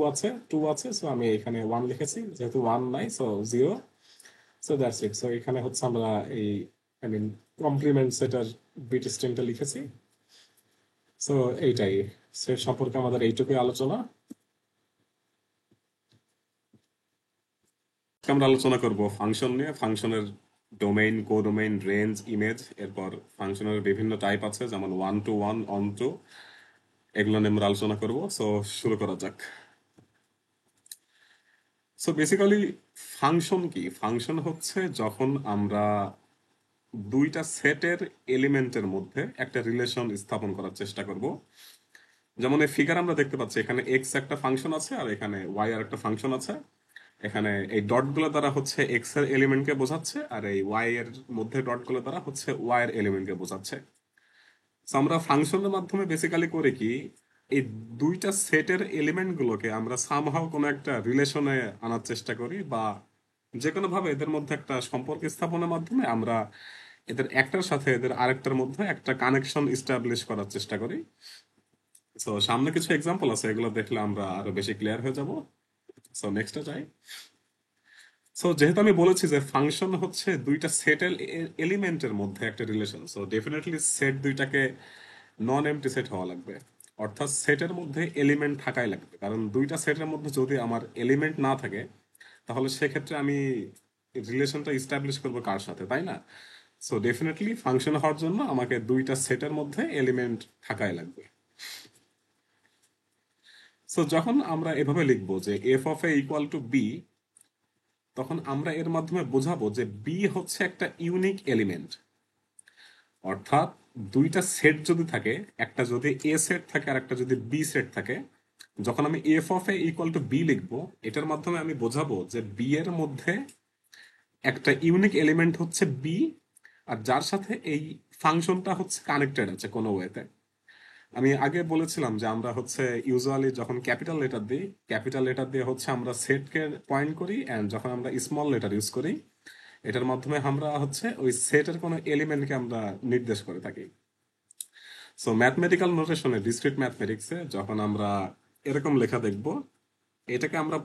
S1: আছে সো আমি এখানে ওয়ান লিখেছি, যেহেতু ওয়ান নাই so zero. So that's it. So এখানে হচ্ছে আমরা এই আই মিন কমপ্লিমেন্ট সেটার বিট স্ট্রিংটা লিখেছি। সো এইটাই, সেট সম্পর্কে আমাদের এইটুকুই আলোচনা। আমরা আলোচনা করব ফাংশন নিয়ে, ফাংশনের ডোমেইন, কোডোমেইন, রেঞ্জ, ইমেজ। এরপর ফাংশনের বিভিন্ন টাইপ আছে, যেমন one to one, onto, এগুলো নিয়ে আমরা আলোচনা করব। সো শুরু করা যাক। সো বেসিক্যালি ফাংশন কি, ফাংশন হচ্ছে যখন আমরা দুইটা সেটের এলিমেন্টের মধ্যে একটা রিলেশন স্থাপন করার চেষ্টা করব। যেমন এই ফিগার আমরা দেখতে পাচ্ছি, এখানে এক্স একটা ফাংশন আছে আর এখানে ওয়াই আর একটা ফাংশন আছে। এখানে এই ডট গুলো দ্বারা হচ্ছে এক্স এর এলিমেন্টকে বোঝাচ্ছে, আর এই ওয়াই এর মধ্যে ডট গুলো দ্বারা হচ্ছে ওয়াই এর এলিমেন্টকে বোঝাচ্ছে। তো আমরা ফাংশনের মাধ্যমে বেসিক্যালি করে কি, এই দুইটা সেটের এলিমেন্ট গুলোকে আমরা সামহাও কোনো একটা রিলেশনে আনার চেষ্টা করি, বা যে কোনো ভাবে এদের মধ্যে একটা সম্পর্ক স্থাপনের মাধ্যমে আমরা এদের একটার সাথে এদের আরেকটার মধ্যে একটা কানেকশন ইস্টাবলিশ করার চেষ্টা করি। তো সামনে কিছু এক্সাম্পল আছে, এগুলো দেখলে আমরা আরো বেশি ক্লিয়ার হয়ে যাব। সো নেক্সটে যাই। সো যেহেতু আমি বলেছি যে ফাংশন হচ্ছে দুইটা সেটের এলিমেন্টের মধ্যে একটা রিলেশন, সো ডেফিনেটলি সেট দুইটাকে নন এমটি সেট হওয়া লাগবে, অর্থাৎ সেটের মধ্যে এলিমেন্ট থাকাই লাগবে। কারণ দুইটা সেটের মধ্যে যদি আমার এলিমেন্ট না থাকে তাহলে সেক্ষেত্রে আমি রিলেশনটা ইস্টাবলিশ করবো কার সাথে, তাই না? সো ডেফিনেটলি ফাংশন হওয়ার জন্য আমাকে দুইটা সেটের মধ্যে এলিমেন্ট থাকাই লাগবে। সো যখন আমরা এভাবে লিখবো যে F of A equal to B, তখন আমরা এর মাধ্যমে বোঝাবো যে বি হচ্ছে একটা ইউনিক এলিমেন্ট। অর্থাৎ দুইটা সেট যদি থাকে, একটা যদি এ সেট থাকে আর একটা যদি বি সেট থাকে, যখন আমি F of A equal to B লিখবো, এটার মাধ্যমে আমি বোঝাবো যে বি এর মধ্যে একটা ইউনিক এলিমেন্ট হচ্ছে বি, আর যার সাথে এই ফাংশনটা হচ্ছে কানেক্টেড আছে কোনো ওয়েতে। আমি আগে বলেছিলাম যে আমরা হচ্ছে ইউজুয়ালি যখন ক্যাপিটাল লেটার দিই, ক্যাপিটাল লেটার দিয়ে হচ্ছে আমরা সেটকে পয়েন্ট করি, এন্ড যখন আমরা স্মল লেটার ইউজ করি এটার মাধ্যমে আমরা হচ্ছে ওই সেটের কোনো এলিমেন্টকে আমরা নির্দেশ করে থাকি। সো ম্যাথমেটিক্যাল নোটেশনে, ডিসক্রিট ম্যাথমেটিক্সে যখন আমরা এরকম লেখা দেখব, এটাকে আমরা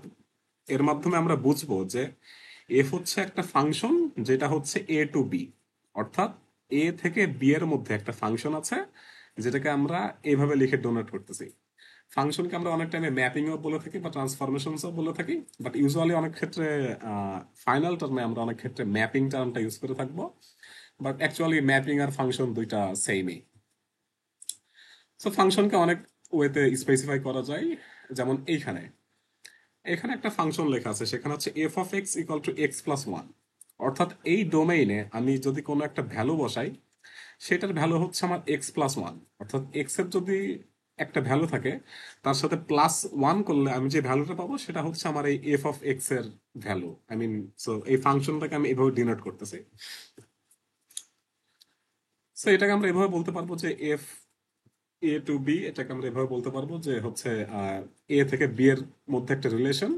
S1: এর মাধ্যমে আমরা বুঝবো যে এফ হচ্ছে একটা ফাংশন যেটা হচ্ছে এ টু বি, অর্থাৎ এ থেকে বি এর মধ্যে একটা ফাংশন আছে যেটাকে আমরা এইভাবে লিখে ডোনেট করতেছি। ফাংশনকে আমরা অনেক টাইমে ম্যাপিংও বলে থাকি বা ট্রান্সফরমেশনসও বলে থাকি, বাট ইউজুয়ালি অনেক ক্ষেত্রে ফাইনাল টার্মে আমরা অনেক ক্ষেত্রে ম্যাপিং টার্মটা ইউজ করে থাকবো, বাট অ্যাকচুয়ালি ম্যাপিং আর ফাংশন দুইটা সেমই। সো ফাংশনকে অনেক ওয়েতে স্পেসিফাই করা যায়, যেমন এইখানে এখানে একটা ফাংশন লেখা আছে, সেখানে হচ্ছে F of x equal to x plus one. অর্থাৎ এই ডোমেইনে আমি যদি কোনো একটা ভ্যালু বসাই, সেটার ভ্যালু হচ্ছে আমার x+1, অর্থাৎ এক্স এর যদি একটা ভ্যালু থাকে তার সাথে +1 করলে আমি যে ভ্যালুটা পাবো সেটা হচ্ছে আমার এই f(x) এর ভ্যালু। আই মিন, সো এই ফাংশনটাকে আমি এভাবে ডিনোট করতেছি। সো এটাকে আমরা এভাবে বলতে পারবো যে f(a to b), এটাকে আমরা এভাবে বলতে পারবো যে হচ্ছে এ থেকে বি এর মধ্যে একটা রিলেশন,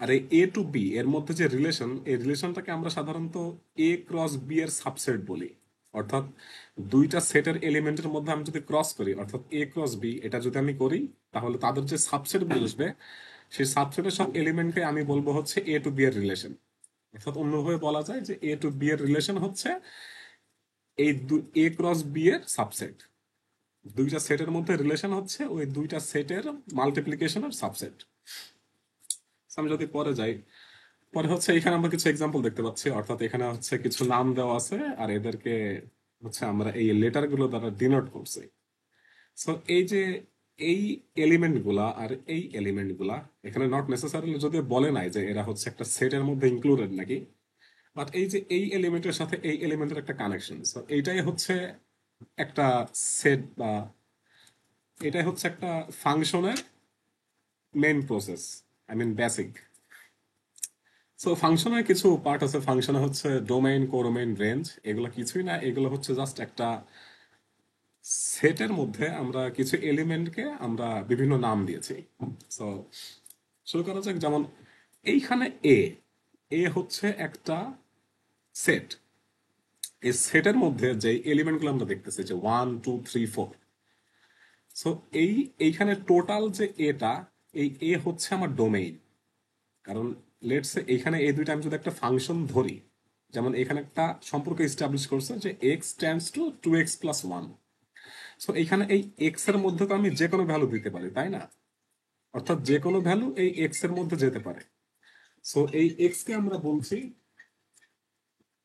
S1: আর এই a to b এর মধ্যে যে রিলেশন, এই রিলেশনটাকে আমরা সাধারণত a×b এর সাবসেট বলি। অর্থাৎ দুইটা সেটের এলিমেন্টের মধ্যে আমি যদি ক্রস করি, অর্থাৎ a×b, এটা যদি আমি করি, তাহলে তাদের যে সাবসেট বসবে সেই সাবসেটের সব এলিমেন্টকে আমি বলবো হচ্ছে a to b এর রিলেশন। অর্থাৎ অন্যভাবে বলা যায় যে a to b এর রিলেশন হচ্ছে এই a×b এর সাবসেট। দুইটা সেটের মধ্যে রিলেশন হচ্ছে ওই দুইটা সেটের মাল্টিপ্লিকেশনের সাবসেট। আমি যদি পরে যাই, পরে হচ্ছে এখানে আমরা কিছু এক্সাম্পল দেখতে পাচ্ছি, অর্থাৎ এখানে হচ্ছে কিছু নাম দেওয়া আছে আর এদেরকে হচ্ছে আমরা এই লেটার গুলো দ্বারা ডিনোট করছি। সো এই যে এই এলিমেন্ট গুলা আর এই এলিমেন্ট গুলা এখানে নট নেসেসারিলি যদি বলে নাই যে এরা হচ্ছে একটা সেটের মধ্যে ইনক্লুডেড নাকি, বাট এই যে এই এলিমেন্টের সাথে এই এলিমেন্টের একটা কানেকশন, সো এইটাই হচ্ছে একটা সেট, বা এটাই হচ্ছে একটা ফাংশনের main process, I mean basic. So ফাংশনের কিছু পার্ট আছে, ফাংশনে হচ্ছে ডোমেইন, কোডোমেইন, রেঞ্জ, এগুলো কিছুই না, এগুলো হচ্ছে জাস্ট একটা সেটের মধ্যে আমরা কিছু এলিমেন্টকে আমরা বিভিন্ন নাম দিয়েছি। সো শুরু করা যাক, যেমন এইখানে এ এ হচ্ছে একটা সেট। এই সেটের মধ্যে যে এলিমেন্টগুলো আমরা দেখতেছি যে 1 2 3 4, সো এইখানে টোটাল যে এটা, এই এ হচ্ছে আমার ডোমেইন। কারণ লেটস সে এইখানে এই দুইটা আমি যদি একটা ফাংশন ধরি, যেমন এখানে একটা সম্পর্ক এস্টাবলিশ করছে যে x tends to 2x+1, so এইখানে এই এক্স এর মধ্যে তো আমি যে কোনো ভ্যালু দিতে পারি, তাই না? অর্থাৎ যে কোনো ভ্যালু এই এক্স এর মধ্যে যেতে পারে। সো এই এক্স কে আমরা বলছি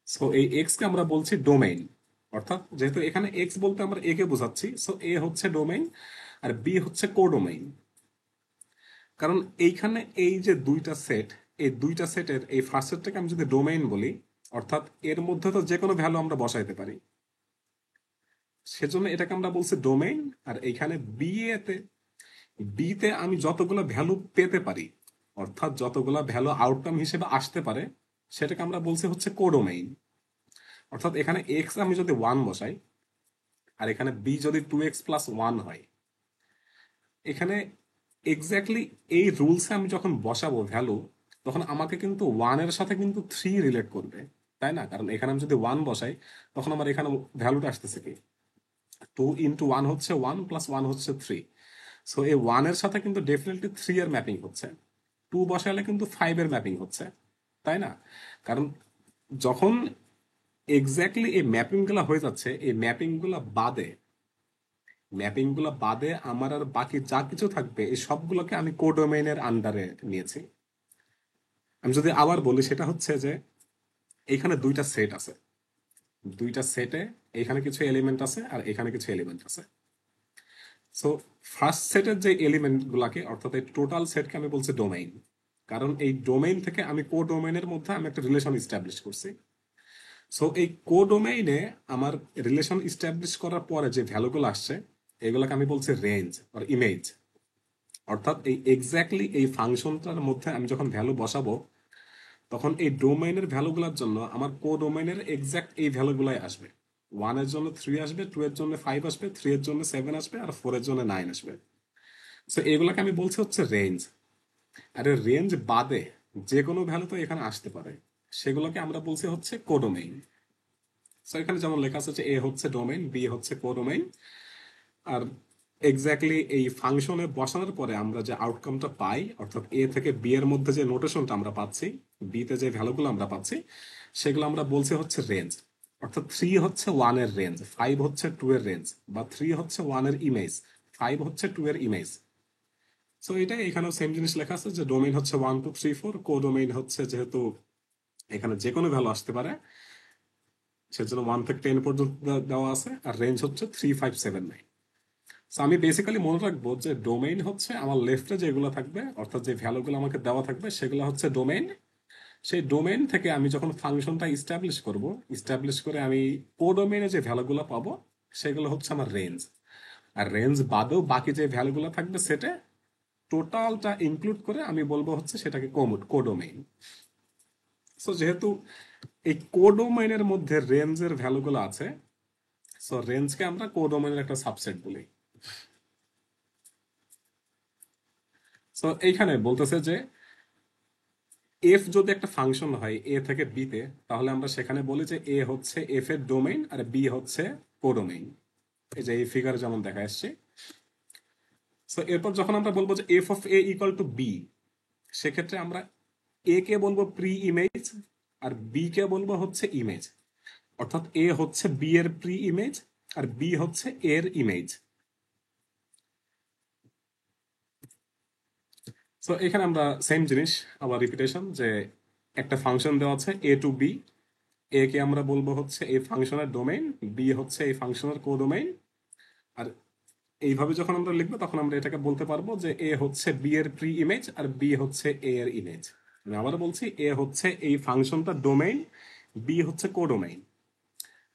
S1: সো এই এক্স কে আমরা বলছি ডোমেইন। অর্থাৎ যেহেতু এখানে এক্স বলতে আমরা এ কে বোঝাচ্ছি, সো এ হচ্ছে ডোমেইন আর বি হচ্ছে কোডোমেইন। কারণ এইখানে এই যে দুইটা সেট, এই দুইটা সেটের এই ফার্স্ট সেটটাকে আমি যদি ডোমেইন বলি, অর্থাৎ এর মধ্যে তো যে কোনো ভ্যালু আমরা বসাইতে পারি, সেজন্য এটাকে আমরা বলছি ডোমেইন। আর এইখানে বি তে আমি যতগুলো ভ্যালু পেতে পারি, অর্থাৎ যতগুলো ভ্যালু আউটকাম হিসেবে আসতে পারে, সেটাকে আমরা বলছি হচ্ছে কোডোমেইন। অর্থাৎ এখানে এক্স আমি যদি 1 বসাই আর এখানে বি যদি 2x+1 হয়, এখানে এক্স্যাক্টলি এই রুলসে আমি যখন বসাবো ভ্যালু, তখন আমাকে কিন্তু 1 এর সাথে কিন্তু 3 রিলেট করবে, তাই না? কারণ এখানে আমি যদি 1 বসাই, তখন আমার এখানে ভ্যালুটা আসতেছে কি, 2 × 1 হচ্ছে 1 + 1 হচ্ছে 3। সো এই 1 এর সাথে কিন্তু ডেফিনেটলি 3 এর ম্যাপিং হচ্ছে, 2 বসালে কিন্তু 5 এর ম্যাপিং হচ্ছে, তাই না? কারণ যখন এক্স্যাক্টলি এই ম্যাপিং গুলা হয়ে যাচ্ছে, এই ম্যাপিং গুলা বাদে আমার আর বাকি যা কিছু থাকবে এই সবগুলোকে আমি কোডোমেইনের আন্ডারে নিয়েছি। আমি যদি আবার বলি, সেটা হচ্ছে যে এইখানে দুইটা সেট আছে, দুইটা সেটে এইখানে কিছু এলিমেন্ট আছে আর এখানে কিছু এলিমেন্ট আছে। সো ফার্স্ট সেটের যে এলিমেন্ট গুলাকে, অর্থাৎ এই টোটাল সেটকে আমি বলছি ডোমেইন। কারণ এই ডোমেইন থেকে আমি কোডোমেইনের মধ্যে আমি একটা রিলেশন ইস্টাবলিশ করছি। সো এই কোডোমেইনে আমার রিলেশন ইস্টাবলিশ করার পরে যে ভ্যালুগুলো আসছে, এগুলোকে আমি বলছি রেঞ্জ আর ইমেজ। অর্থাৎ এই এক্স্যাক্টলি এই ফাংশনটার মধ্যে আমি যখন ভ্যালু বসাবো, তখন এই ডোমেইনের ভ্যালুগুলোর জন্য আমার কোডোমেইনের এক্স্যাক্ট এই ভ্যালুগুলাই আসবে। 1 এর জন্য 3 আসবে, 2 এর জন্য 5 আসবে, 3 এর জন্য 7 আসবে, আর 4 এর জন্য 9 আসবে। সো এগুলোকে আমি বলছি হচ্ছে রেঞ্জ। আর রেঞ্জ বাদে যে কোনো ভ্যালু তো এখানে আসতে পারে, সেগুলোকে আমরা বলছি হচ্ছে কোডোমেইন। সো এখানে যেমন লেখা আছে যে এ হচ্ছে ডোমেইন, বি হচ্ছে কোডোমেইন। আর এক্স্যাক্টলি এই ফাংশনে বসানোর পরে আমরা যে আউটকামটা পাই, অর্থাৎ এ থেকে বি এর মধ্যে যে নোটেশনটা আমরা পাচ্ছি, বি তে যে ভ্যালুগুলো আমরা পাচ্ছি, সেগুলো আমরা বলছি হচ্ছে রেঞ্জ। অর্থাৎ 3 হচ্ছে 1 এর রেঞ্জ, 5 হচ্ছে 2 এর রেঞ্জ, বা 3 হচ্ছে 1 এর ইমেজ, 5 হচ্ছে 2 এর ইমেজ। সো এটা এখানেও সেম জিনিস লেখা আছে যে ডোমেইন হচ্ছে 1 2 3 4, কোডোমেইন হচ্ছে যেহেতু এখানে যে কোনো ভ্যালু আসতে পারে, সেজন্য 1 থেকে 10 পর্যন্ত দেওয়া আছে, আর রেঞ্জ হচ্ছে 3 5 7 9। সো আমি বেসিক্যালি মনে রাখবো যে ডোমেইন হচ্ছে আমার লেফটে যেগুলো থাকবে, অর্থাৎ যে ভ্যালুগুলো আমাকে দেওয়া থাকবে সেগুলো হচ্ছে ডোমেইন, সেই ডোমেন থেকে আমি যখন ফাংশনটা ইস্টাবলিশ করে আমি কোডোমেনে যে ভ্যালুগুলো পাবো সেগুলো হচ্ছে আমার রেঞ্জ। আর রেঞ্জ বাদেও বাকি যে ভ্যালুগুলো থাকবে সেটা টোটালটা ইনক্লুড করে আমি বলবো হচ্ছে সেটাকে কোডোমেইন। সো যেহেতু এই কোডোমেইনের মধ্যে রেঞ্জের ভ্যালুগুলো আছে, সো রেঞ্জকে আমরা কোডোমেইনের একটা সাবসেট বলি। সো এইখানে বলতেছে যে এফ যদি একটা ফাংশন হয় এ থেকে বি তে, তাহলে আমরা সেখানে বলি যে এ হচ্ছে এফ এর ডোমেইন আর বি হচ্ছে কোডোমেইন। এই যে এই ফিগারে যেমন দেখা যাচ্ছে। সো এরপর যখন আমরা বলবো যে F of A equal to B, সেক্ষেত্রে আমরা এ কে বলবো প্রি ইমেজ আর বি কে বলবো হচ্ছে ইমেজ। অর্থাৎ এ হচ্ছে বি এর প্রি ইমেজ আর বি হচ্ছে এর ইমেজ। সো এখানে আমরা সেম জিনিস আবার রিপিটেশন, যে একটা ফাংশন দেওয়া আছে এ টু বি, এ কে আমরা বলবো হচ্ছে এই ফাংশনের ডোমেইন, বি হচ্ছে এই ফাংশনের কোডোমেইন। আর এইভাবে যখন আমরা লিখবো তখন আমরা এটাকে বলতে পারবো যে এ হচ্ছে বি এর প্রি ইমেজ আর বি হচ্ছে এ এর ইমেজ। আমি আবার বলছি, এ হচ্ছে এই ফাংশনটা ডোমেইন, বি হচ্ছে কোডোমেইন।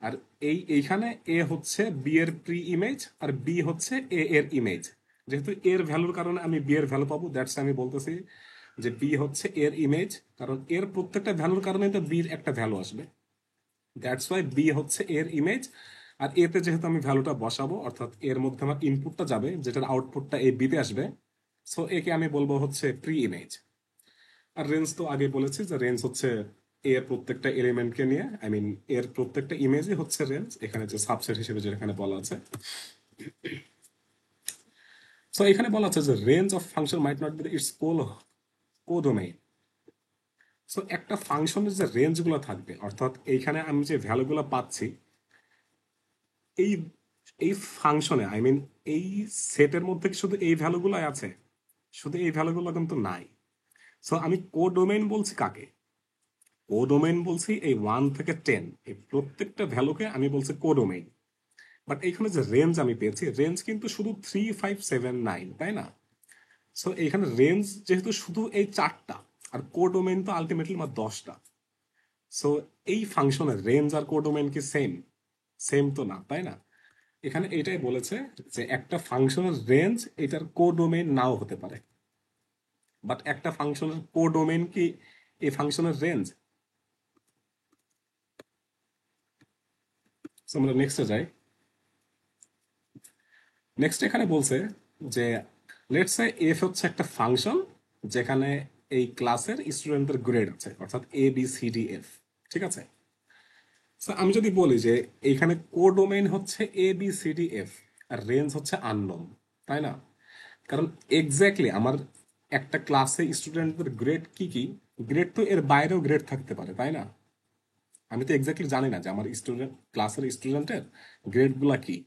S1: আর এইখানে এ হচ্ছে বি এর প্রি ইমেজ আর বি হচ্ছে এ এর ইমেজ। যেহেতু এর ভ্যালুর কারণে আমি বি এর ভ্যালু পাবো, দ্যাটস আমি বলতেছি যে বি হচ্ছে এর ইমেজ, কারণ এর প্রত্যেকটা ভ্যালুর কারণে তো বির একটা ভ্যালু আসবে। দ্যাটস ওয়াই বি হচ্ছে এর ইমেজ। আর এতে যেহেতু আমি ভ্যালুটা বসাবো, অর্থাৎ এর মধ্যে আমার ইনপুটটা যাবে যেটার আউটপুটটা এ বিতে আসবে, সো একে আমি বলবো হচ্ছে প্রি ইমেজ। আর রেঞ্জ তো আগে বলেছি যে রেঞ্জ হচ্ছে এর প্রত্যেকটা এলিমেন্টকে নিয়ে, আই মিন এর প্রত্যেকটা ইমেজই হচ্ছে রেঞ্জ, এখানে যে সাবসেট হিসেবে যেখানে বলা আছে। সো এখানে বলা আছে যে range of function might not be its codomain. So একটা ফাংশনের যে রেঞ্জগুলো থাকবে, অর্থাৎ এইখানে আমি যে ভ্যালুগুলো পাচ্ছি এই এই ফাংশনে, আই মিন এই সেটের মধ্যে কি শুধু এই ভ্যালুগুলো আছে? শুধু এই ভ্যালুগুলো কিন্তু নাই। সো আমি কোডোমেইন বলছি কাকে? কোডোমেইন বলছি এই 1 থেকে 10 এই প্রত্যেকটা ভ্যালুকে আমি বলছি কোডোমেইন। বাট এইখানে যে রেঞ্জ আমি পেয়েছি, রেঞ্জ কিন্তু শুধু 3579, তাই না? সো এইখানে রেঞ্জ যেহেতু শুধু এই 4টা, আর কোডোমেইন তো আলটিমেটলি আমার 10টা। সো এই ফাংশনের রেঞ্জ আর কোডোমেইন কি সেম? সেম তো না, তাই না? এখানে এটাই বলেছে যে একটা ফাংশনের রেঞ্জ এটার কোডোমেইন নাও হতে পারে, বাট একটা ফাংশনের কোডোমেইন কি এই ফাংশনের রেঞ্জ? আমরা নেক্সটে যাই। নেক্সট এখানে বলছে যে লেটস সে এফ হচ্ছে একটা ফাংশন যেখানে এই ক্লাসের স্টুডেন্টদের গ্রেড আছে, অর্থাৎ A B C D F. ঠিক আছে? So, আমি যদি বলি যে এইখানে কোডোমেইন হচ্ছে A B C D F R range হচ্ছে আননোন, তাই না? কারণ এক্স্যাক্টলি আমার একটা ক্লাসে স্টুডেন্টদের গ্রেড কি কি, গ্রেড তো এর বাইরেও গ্রেড থাকতে পারে, তাই না? আমি তো এক্স্যাক্টলি জানি না যে আমার স্টুডেন্ট ক্লাসের স্টুডেন্টের গ্রেডগুলা কি।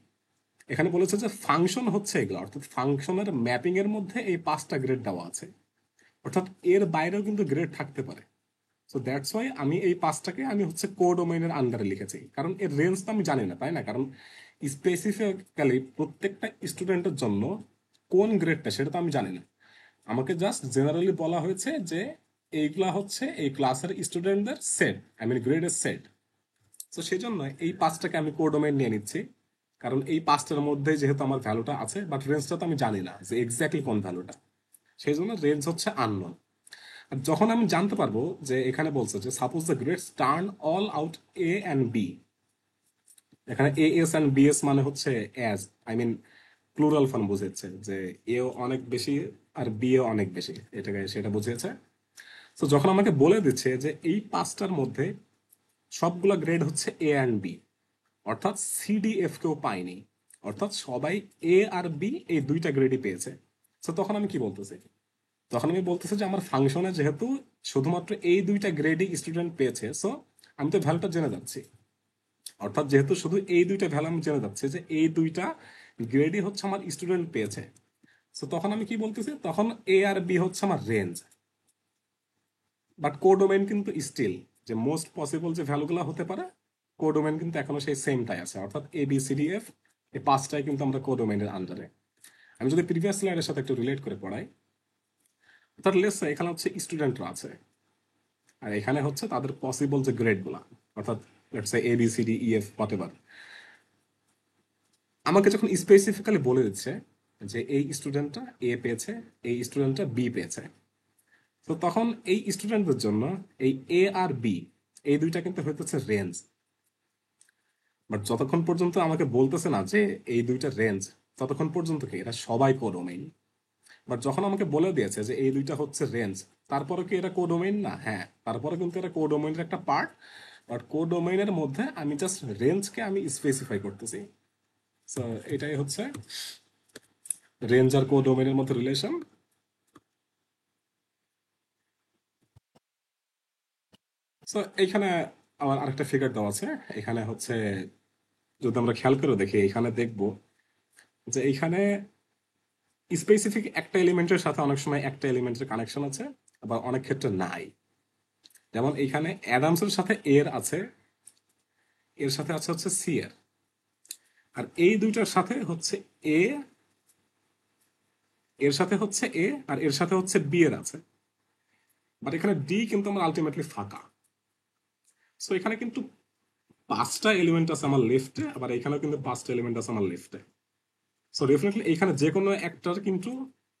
S1: এখানে বলেছে যে ফাংশন হচ্ছে এগুলো, অর্থাৎ ফাংশনের ম্যাপিং এর মধ্যে এই 5টা গ্রেড দেওয়া আছে, অর্থাৎ এর বাইরেও কিন্তু গ্রেড থাকতে পারে। সো দ্যাটস ওয়াই আমি এই 5টাকে আমি হচ্ছে কোডোমেইনের আন্ডারে লিখেছি, কারণ এর রেঞ্জ তো আমি জানি না, তাই না? কারণ স্পেসিফিক্যালি প্রত্যেকটা স্টুডেন্টের জন্য কোন গ্রেডটা সেটা তো আমি জানি না। আমাকে জাস্ট জেনারেলি বলা হয়েছে যে এইগুলা হচ্ছে এই ক্লাসের স্টুডেন্টদের সেট, আই মিন গ্রেডের সেট। তো সেই জন্য এই 5টাকে আমি কোডোমেইন নিয়ে নিচ্ছি, কারণ এই 5টার মধ্যে যেহেতু আমার ভ্যালুটা আছে, বাট রেঞ্জটা তো আমি জানি না যে এক্স্যাক্টলি কোন ভ্যালুটা। সেই জন্য রেঞ্জ হচ্ছে আননোন। আর যখন আমি জানতে পারবো যে এখানে বলছে যে suppose the grades turn all out A and B, এখানে A S and B S মানে হচ্ছে as, I mean plural form বুঝেছে যে এও অনেক বেশি আর বি এও অনেক বেশি, এটাকে সেটা বুঝিয়েছে। তো যখন আমাকে বলে দিচ্ছে যে এই 5টার মধ্যে সবগুলো গ্রেড হচ্ছে এ অ্যান্ড বি, অর্থাৎ সিডিএফ কেও পাইনি, অর্থাৎ সবাই এ আর বি এই 2টা গ্রেডই পেয়েছে। তো তখন আমি কি বলতেছি? তখন আমি বলতেছি যে আমার ফাংশনে যেহেতু শুধুমাত্র এই 2টা গ্রেডই স্টুডেন্ট পেয়েছে, সো আমি তো ভ্যালুটা জেনে যাচ্ছি। অর্থাৎ যেহেতু শুধু এই 2টা ভ্যালু আমি জেনে যাচ্ছি যে এই 2টা গ্রেডই হচ্ছে আমার স্টুডেন্ট পেয়েছে, সো তখন আমি কি বলতেছি? তখন এ আর বি হচ্ছে আমার রেঞ্জ। বাট কোডোমেইন কিন্তু স্টিল যে মোস্ট পসিবল যে ভ্যালুগুলো হতে পারে, কোডোমেইন কিন্তু এখনো সেই সেমটাই আছে, অর্থাৎ A B C D F এই 5টাই কিন্তু আমরা কোডোমেইনের আন্ডারে। আমি যদি প্রিভিয়াস স্লাইডের সাথে একটু রিলেট করে পড়াই, অর্থাৎ লেটস সে এখানে হচ্ছে স্টুডেন্টরা আছে, আর এখানে হচ্ছে তাদের পসিবল যে গ্রেড গুলা, অর্থাৎ let's say ABCDEF what ever. আমাকে যখন স্পেসিফিক্যালি বলে দিচ্ছে যে এই স্টুডেন্টটা এ পেয়েছে, এই স্টুডেন্টটা বি পেয়েছে, তো তখন এই স্টুডেন্টদের জন্য এই এ আর বি এই দুইটা কিন্তু হইতেছে রেঞ্জ। বাট যতক্ষণ পর্যন্ত আমাকে বলতেছে না যে এই দুইটা রেঞ্জ, ততক্ষণ পর্যন্ত কি এটা সবাই কোডোমেইন। বাট যখন আমাকে বলে দিয়েছে যে এই দুইটা হচ্ছে রেঞ্জ, তারপরে কি এটা কোডোমেইন না? হ্যাঁ, তারপরে কিন্তু এটা কোডোমেইনের একটা পার্ট। বাট কোডোমেইনের মধ্যে আমি জাস্ট রেঞ্জকে আমি স্পেসিফাই করতেছি। সো এটাই হচ্ছে রেঞ্জ আর কোডোমেইনের মধ্যে রিলেশন। সো এইখানে আমার আরেকটা ফিগার দেওয়া আছে। এখানে হচ্ছে যদি আমরা খেয়াল করে দেখি, এখানে দেখব যে এইখানে স্পেসিফিক একটা এলিমেন্টের সাথে অনেক সময় একটা এলিমেন্টের কানেকশন আছে, আবার অনেক ক্ষেত্রে নাই। যেমন এইখানে অ্যাডামসের সাথে এর আছে, এর সাথে আছে হচ্ছে সি এর, আর এই দুইটার সাথে হচ্ছে এ, এর সাথে হচ্ছে এ, আর এর সাথে হচ্ছে বি এর আছে। বাট এখানে ডি কিন্তু আমার আলটিমেটলি ফাঁকা। সো এখানে কিন্তু পাঁচটা এলিমেন্ট আছে আমার লেফটে, আবার এখানেও কিন্তু পাঁচটা এলিমেন্ট আছে আমার লেফটে। সো ডেফিনেটলি এখানে যে কোনো একটার কিন্তু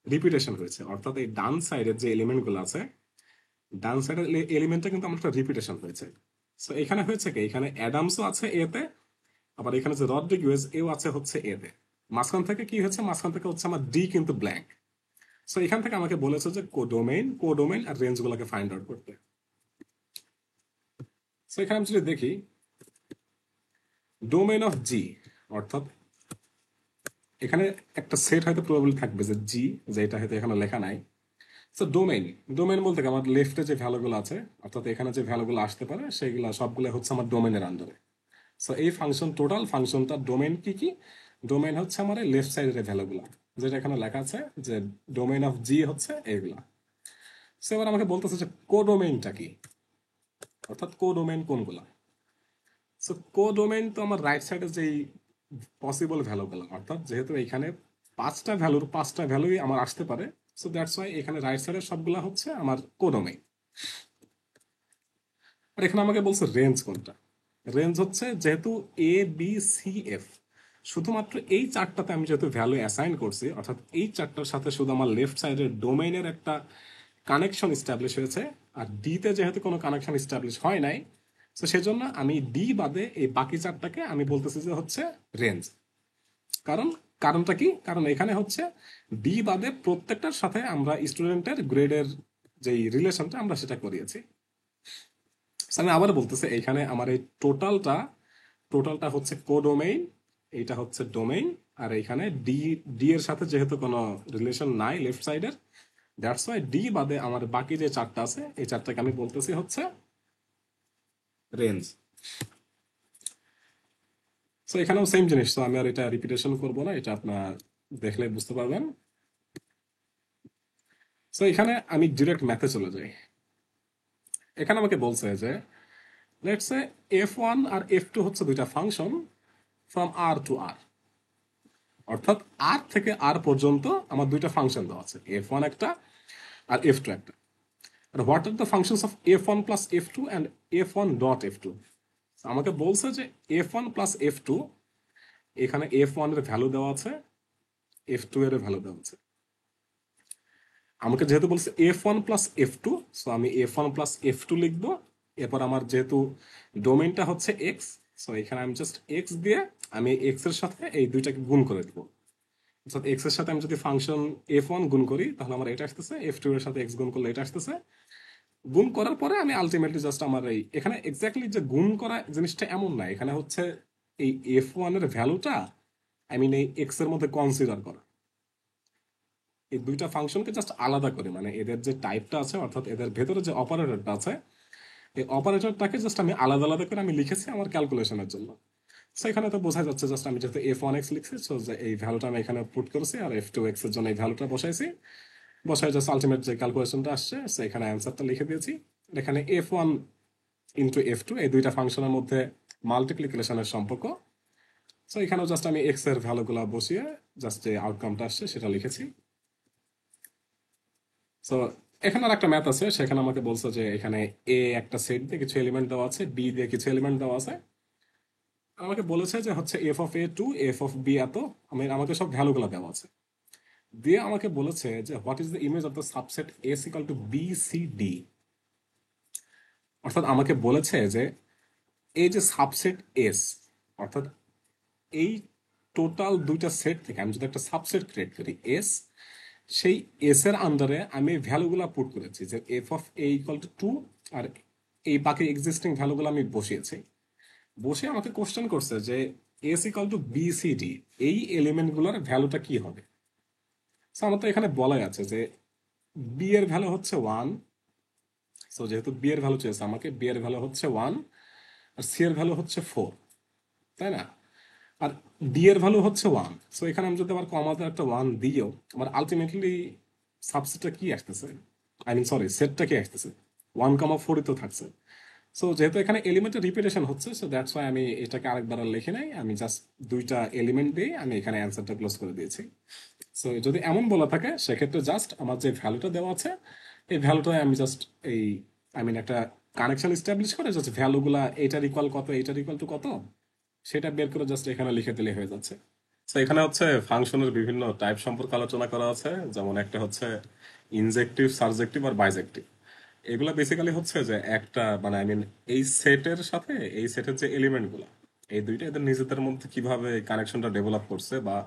S1: রিপিটেশন হয়েছে, অর্থাৎ এই ডান সাইডের যে এলিমেন্ট গুলো আছে, ডান সাইডের এলিমেন্টটা কিন্তু আমার একটা রিপিটেশন হয়েছে। সো এখানে হয়েছে কি, এখানে অ্যাডামসও আছে এতে, আবার এখানে যে রড্রিগুয়েজ এও আছে হচ্ছে এতে। মাঝখান থেকে কি হচ্ছে, মাঝখান থেকে হচ্ছে আমার ডি কিন্তু ব্ল্যাঙ্ক। সো এখান থেকে আমাকে বলেছে যে কোডোমেইন আর রেঞ্জ গুলোকে ফাইন্ড আউট করতে। সো এখানে আমি যদি দেখি ডোমেইন অফ জি, অর্থাৎ এখানে একটা সেট হয়তো প্রবাবলি থাকবে যে জি, যেটা হয়তো এখানে লেখা নাই। সো ডোমেইন বলতে কি, আমার লেফটে যে ভ্যালুগুলো আছে, অর্থাৎ এখানে যে ভ্যালুগুলো আসতে পারে সেগুলো সবগুলো হচ্ছে আমার ডোমেইনের আন্ডারে। সো এই ফাংশন, টোটাল ফাংশনটা ডোমেইন কি কি, ডোমেইন হচ্ছে আমার লেফট সাইডের ভ্যালুগুলো, যেটা এখানে লেখা আছে যে ডোমেইন অফ জি হচ্ছে এইগুলা। সো এবার আমাকে বলতেছে যে কোডোমেইনটা কি, অর্থাৎ কোডোমেইন কোনগুলা। সো কোডোমেইন তো আমার রাইট সাইডে যেই পসিবল ভ্যালুগুলো, অর্থাৎ যেহেতু এখানে পাঁচটা ভ্যালুই আমার আসতে পারে, সো দ্যাটস ওয়াই এখানে রাইট সাইডের সবগুলা হচ্ছে আমার কোডোমেইন। আর এখানে আমাকে বলছে রেঞ্জ কোনটা। রেঞ্জ হচ্ছে যেহেতু ABCF, শুধুমাত্র এই চারটাতে আমি যেহেতু ভ্যালু অ্যাসাইন করছি, অর্থাৎ এই চারটার সাথে শুধু আমার লেফট সাইডের ডোমেইনের একটা কানেকশন স্টাবলিশ হয়েছে, আর ডিতে যেহেতু কোনো কানেকশন স্টাবলিশ হয় নাই, তো সেজন্য আমি ডি বাদে এই বাকি চারটাকে আমি বলতেছি যে হচ্ছে রেঞ্জ। কারণ কারণটা কি, কারণ এখানে হচ্ছে ডি বাদে প্রত্যেকটার সাথে আমরা স্টুডেন্টের গ্রেডের যেই রিলেশনটা আমরা সেটা করিয়েছি। So, আমি আবার বলতেছি এখানে আমার এই টোটালটা হচ্ছে কোডোমেইন, এইটা হচ্ছে ডোমেইন, আর এখানে ডি ডি এর সাথে যেহেতু কোনো রিলেশন নাই লেফট সাইডের, দ্যাটস ওয়াই ডি বাদে আমার বাকি যে চারটা আছে এই চারটাকে আমি বলতেছি হচ্ছে রেঞ্জ। সো এখানেও সেম জিনিস, তো আমি আর এটা রিপিটেশন করবো না, এটা আপনার দেখলে বুঝতে পারবেন। সো এখানে আমি ডিরেক্ট ম্যাথে চলে যাই। এখানে আমাকে বলছে যে let's say F1 R F2 হচ্ছে দুইটা function from R to R, অর্থাৎ আর থেকে আর পর্যন্ত আমার দুইটা ফাংশন দেওয়া আছে, F1 একটা আর F2 একটা। আর what are the functions of F1 plus F2 and F1 dot F2। আমাকে বলছে যে F1 প্লাস F2, এখানে F1 এর ভ্যালু দেওয়া আছে, F2 এর ভ্যালু দেওয়া আছে। আমাকে যেহেতু বলছে F1 প্লাস F2, সো আমি F1 প্লাস F2 লিখবো। এরপর আমার যেহেতু ডোমেইনটা হচ্ছে এক্স, সো এখানে আমি জাস্ট এক্স দিয়ে আমি এক্স এর সাথে এই দুইটাকে গুণ করে দেবো। অর্থাৎ এক্স এর সাথে আমি যদি ফাংশন F1 গুণ করি তাহলে আমার এটা আসতেছে, F2 এর সাথে এক্স গুণ করলে এটা আসতেছে। গুণ করার পরে আমি আলটিমেটলি জাস্ট আমার এই এখানে এক্স্যাক্টলি যে গুণ করা জিনিসটা এমন না, এখানে হচ্ছে এই F1 এর ভ্যালুটা আই মিন এই এক্স এর মধ্যে কনসিডার করা, এই দুইটা ফাংশনকে জাস্ট আলাদা করে, মানে এদের যে টাইপটা আছে, অর্থাৎ এদের ভেতরে যে অপারেটরটা আছে, এই অপারেটরটাকে জাস্ট আমি আলাদা আলাদা করে আমি লিখেছি আমার ক্যালকুলেশনের জন্য। সো এখানে তো বোঝা যাচ্ছে জাস্ট আমি যেহেতু F1x লিখছি, সো যে এই ভ্যালুটা আমি এখানে পুট করেছি, আর F2x এর জন্য এই ভ্যালুটা বসাইছি, বসাই জাস্ট আলটিমেট যে ক্যালকুলেশনটা আসছে সো এখানে অ্যান্সারটা লিখে দিয়েছি। এখানে F1 ইন্টু F2 এই দুইটা ফাংশনের মধ্যে মাল্টিপ্লিকেশনের সম্পর্ক। সো এখানেও জাস্ট আমি এক্স এর ভ্যালুগুলো বসিয়ে জাস্ট যে আউটকামটা আসছে সেটা লিখেছি। সো এখানে আর একটা ম্যাথ আছে, সেখানে আমাকে বলছে যে এখানে এ একটা সেট দিয়ে কিছু এলিমেন্ট দেওয়া আছে, বি দিয়ে কিছু এলিমেন্ট দেওয়া আছে। আমাকে বলেছে যে হচ্ছে F of A to, F of B এত, আমাকে সব ভ্যালুগুলো দেওয়া আছে। দিয়ে আমাকে বলেছে যে what is the image of the subset S equal to B C D. অর্থাৎ আমাকে বলেছে যে এই যে সাবসেট এস, অর্থাৎ এই টোটাল দুইটা সেট থেকে আমি যদি একটা সাবসেট ক্রিয়েট করি এস, সেই এস এর আন্ডারে আমি ভ্যালুগুলো পুট করেছি যে F of a equal to two, আর এই বাকি এক্সিস্টিং ভ্যালুগুলো আমি বসিয়েছি। বসে আমাকে কোশ্চেন করছে যে S equal to B C D, এই এলিমেন্টগুলোর ভ্যালুটা কি হবে। So, আমার তো এখানে বলাই আছে যে বি এর ভ্যালু হচ্ছে ওয়ান। সো যেহেতু বি এর ভ্যালু চেয়েছে আমাকে, বি এর ভ্যালু হচ্ছে ওয়ান, আর সি এর ভ্যালু হচ্ছে ফোর, তাই না? আর ডি এর ভ্যালু হচ্ছে ওয়ান। সো এখানে আমি যদি আবার কমাতে একটা ওয়ান দিয়েও, আমার আলটিমেটলি সাবসেটটা কি আসতেছে, সরি সেটটা কি আসতেছে, ওয়ান কমা ফোরই তো থাকছে। সো যেহেতু এখানে এলিমেন্টের রিপিটেশন হচ্ছে, সো দ্যাটস ওয়াই আমি এটাকে আরেকবার আর লিখে নাই, আমি জাস্ট দুইটা এলিমেন্ট দিয়ে আমি এখানে অ্যান্সারটা ক্লোজ করে দিয়েছি। সো যদি এমন বলা থাকে সেক্ষেত্রে জাস্ট আমার যে ভ্যালুটা দেওয়া আছে, এই ভ্যালুটা আমি জাস্ট এই একটা কানেকশন এস্টাবলিশ করে জাস্ট ভ্যালুগুলা এইটার ইকুয়াল কত, এইটার ইকুয়াল টু কত, সেটা বের করে জাস্ট এখানে লিখে দিলে হয়ে যাচ্ছে। তো এখানে হচ্ছে ফাংশনের বিভিন্ন টাইপ সম্পর্কে আলোচনা করা আছে, যেমন একটা হচ্ছে ইনজেক্টিভ, সাবজেক্টিভ আর বাইজেক্টিভ। এগুলা বেসিক্যালি হচ্ছে যে একটা এই সেটের সাথে এই সেটের যে এলিমেন্ট গুলা, এই দুইটা এদের নিজেদের মধ্যে কিভাবে কানেকশনটা ডেভেলপ করছে বা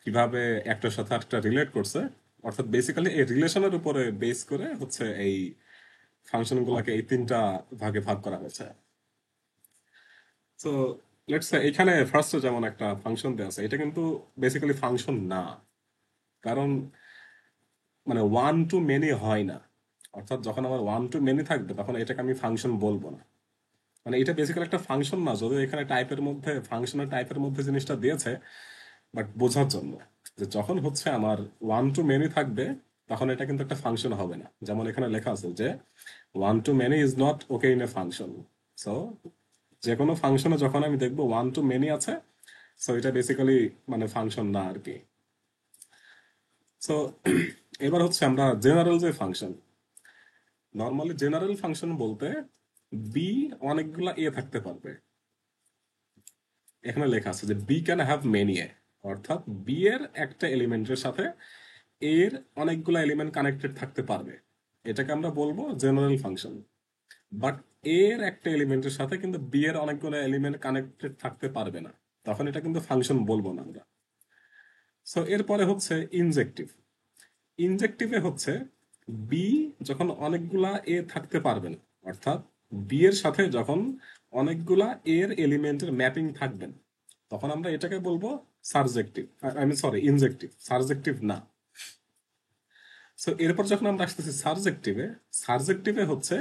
S1: কিভাবে একটার সাথে একটা রিলেট করছে। অর্থাৎ বেসিক্যালি এই রিলেশনের উপরে বেস করে হচ্ছে এই ফাংশন গুলাকে এই তিনটা ভাগে ভাগ করা হয়েছে। তো লেটস সে এখানে ফার্স্টে যেমন একটা ফাংশন দেওয়া আছে, এটা কিন্তু বেসিক্যালি ফাংশন না। কারণ ওয়ান টু মেনি হয় না। অর্থাৎ যখন আমার ওয়ান টু মেনি থাকবে তখন এটাকে আমি ফাংশন বলবো না। এটা বেসিক্যালি একটা ফাংশন না, যদিও এখানে টাইপের মধ্যে, ফাংশনের টাইপের মধ্যে জিনিসটা দিয়েছে, বাট বোঝার জন্য যে যখন হচ্ছে আমার ওয়ান টু মেনি থাকবে তখন এটা কিন্তু একটা ফাংশন হবে না। যেমন এখানে লেখা আছে যে one to many is not okay in a function. সো যে কোনো ফাংশনে যখন আমি দেখবো ওয়ান টু মেনি আছে, সো এটা বেসিক্যালি ফাংশন না আর কি। সো এবার হচ্ছে আমরা জেনারেল যে ফাংশন, নর্মালি জেনারেল ফাংশন বলতে বি অনেকগুলা এ থাকতে পারবে। এখানে লেখা আছে যে B can have many A, অর্থাৎ বি এর একটা এলিমেন্টের সাথে এর অনেকগুলা এলিমেন্ট কানেক্টেড থাকতে পারবে। এটাকে আমরা বলবো জেনারেল ফাংশন। বাট এর একটা এলিমেন্টের সাথে কিন্তু বি এর অনেকগুলো এলিমেন্ট কানেক্টেড থাকতে পারবে না, তখন এটা কিন্তু ফাংশন বলবো না আমরা। সো এরপরে হচ্ছে ইনজেক্টিভ। ইনজেক্টিভে হচ্ছে বি যখন অনেকগুলা এ থাকতে পারবে না, অর্থাৎ বি এর সাথে যখন অনেকগুলা এর এলিমেন্টের ম্যাপিং থাকবে না, তখন আমরা এটাকে বলবো সারজেক্টিভ, সরি ইনজেক্টিভ, সারজেক্টিভ না। সো এরপর যখন আমরা আসতেছি সারজেক্টিভে, সারজেক্টিভে হচ্ছে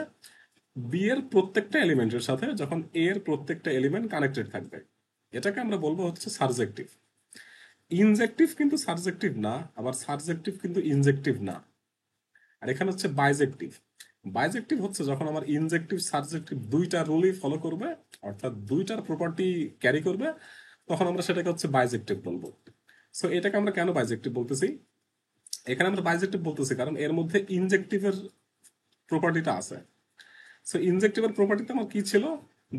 S1: বি এর প্রত্যেকটা এলিমেন্টের সাথে যখন এ এর প্রত্যেকটা এলিমেন্ট কানেক্টেড থাকবে, এটাকে আমরা বলবো হচ্ছে সারজেক্টিভ। ইনজেক্টিভ কিন্তু সারজেক্টিভ না, আবার সারজেক্টিভ কিন্তু ইনজেক্টিভ না। আর এখানে হচ্ছে বাইজেক্টিভ। বাইজেক্টিভ হচ্ছে যখন আমার ইনজেক্টিভ সাবজেক্টিভ দুইটা রুলই ফলো করবে, অর্থাৎ দুইটার প্রপার্টি ক্যারি করবে, তখন আমরা সেটাকে হচ্ছে বাইজেক্টিভ বলবো। সো এটাকে আমরা কেন বাইজেক্টিভ বলতেছি, এখানে আমরা বাইজেক্টিভ বলতেছি কারণ এর মধ্যে ইনজেক্টিভের প্রপার্টিটা আছে। সো ইনজেক্টিভের প্রপার্টিতে আমার কি ছিল,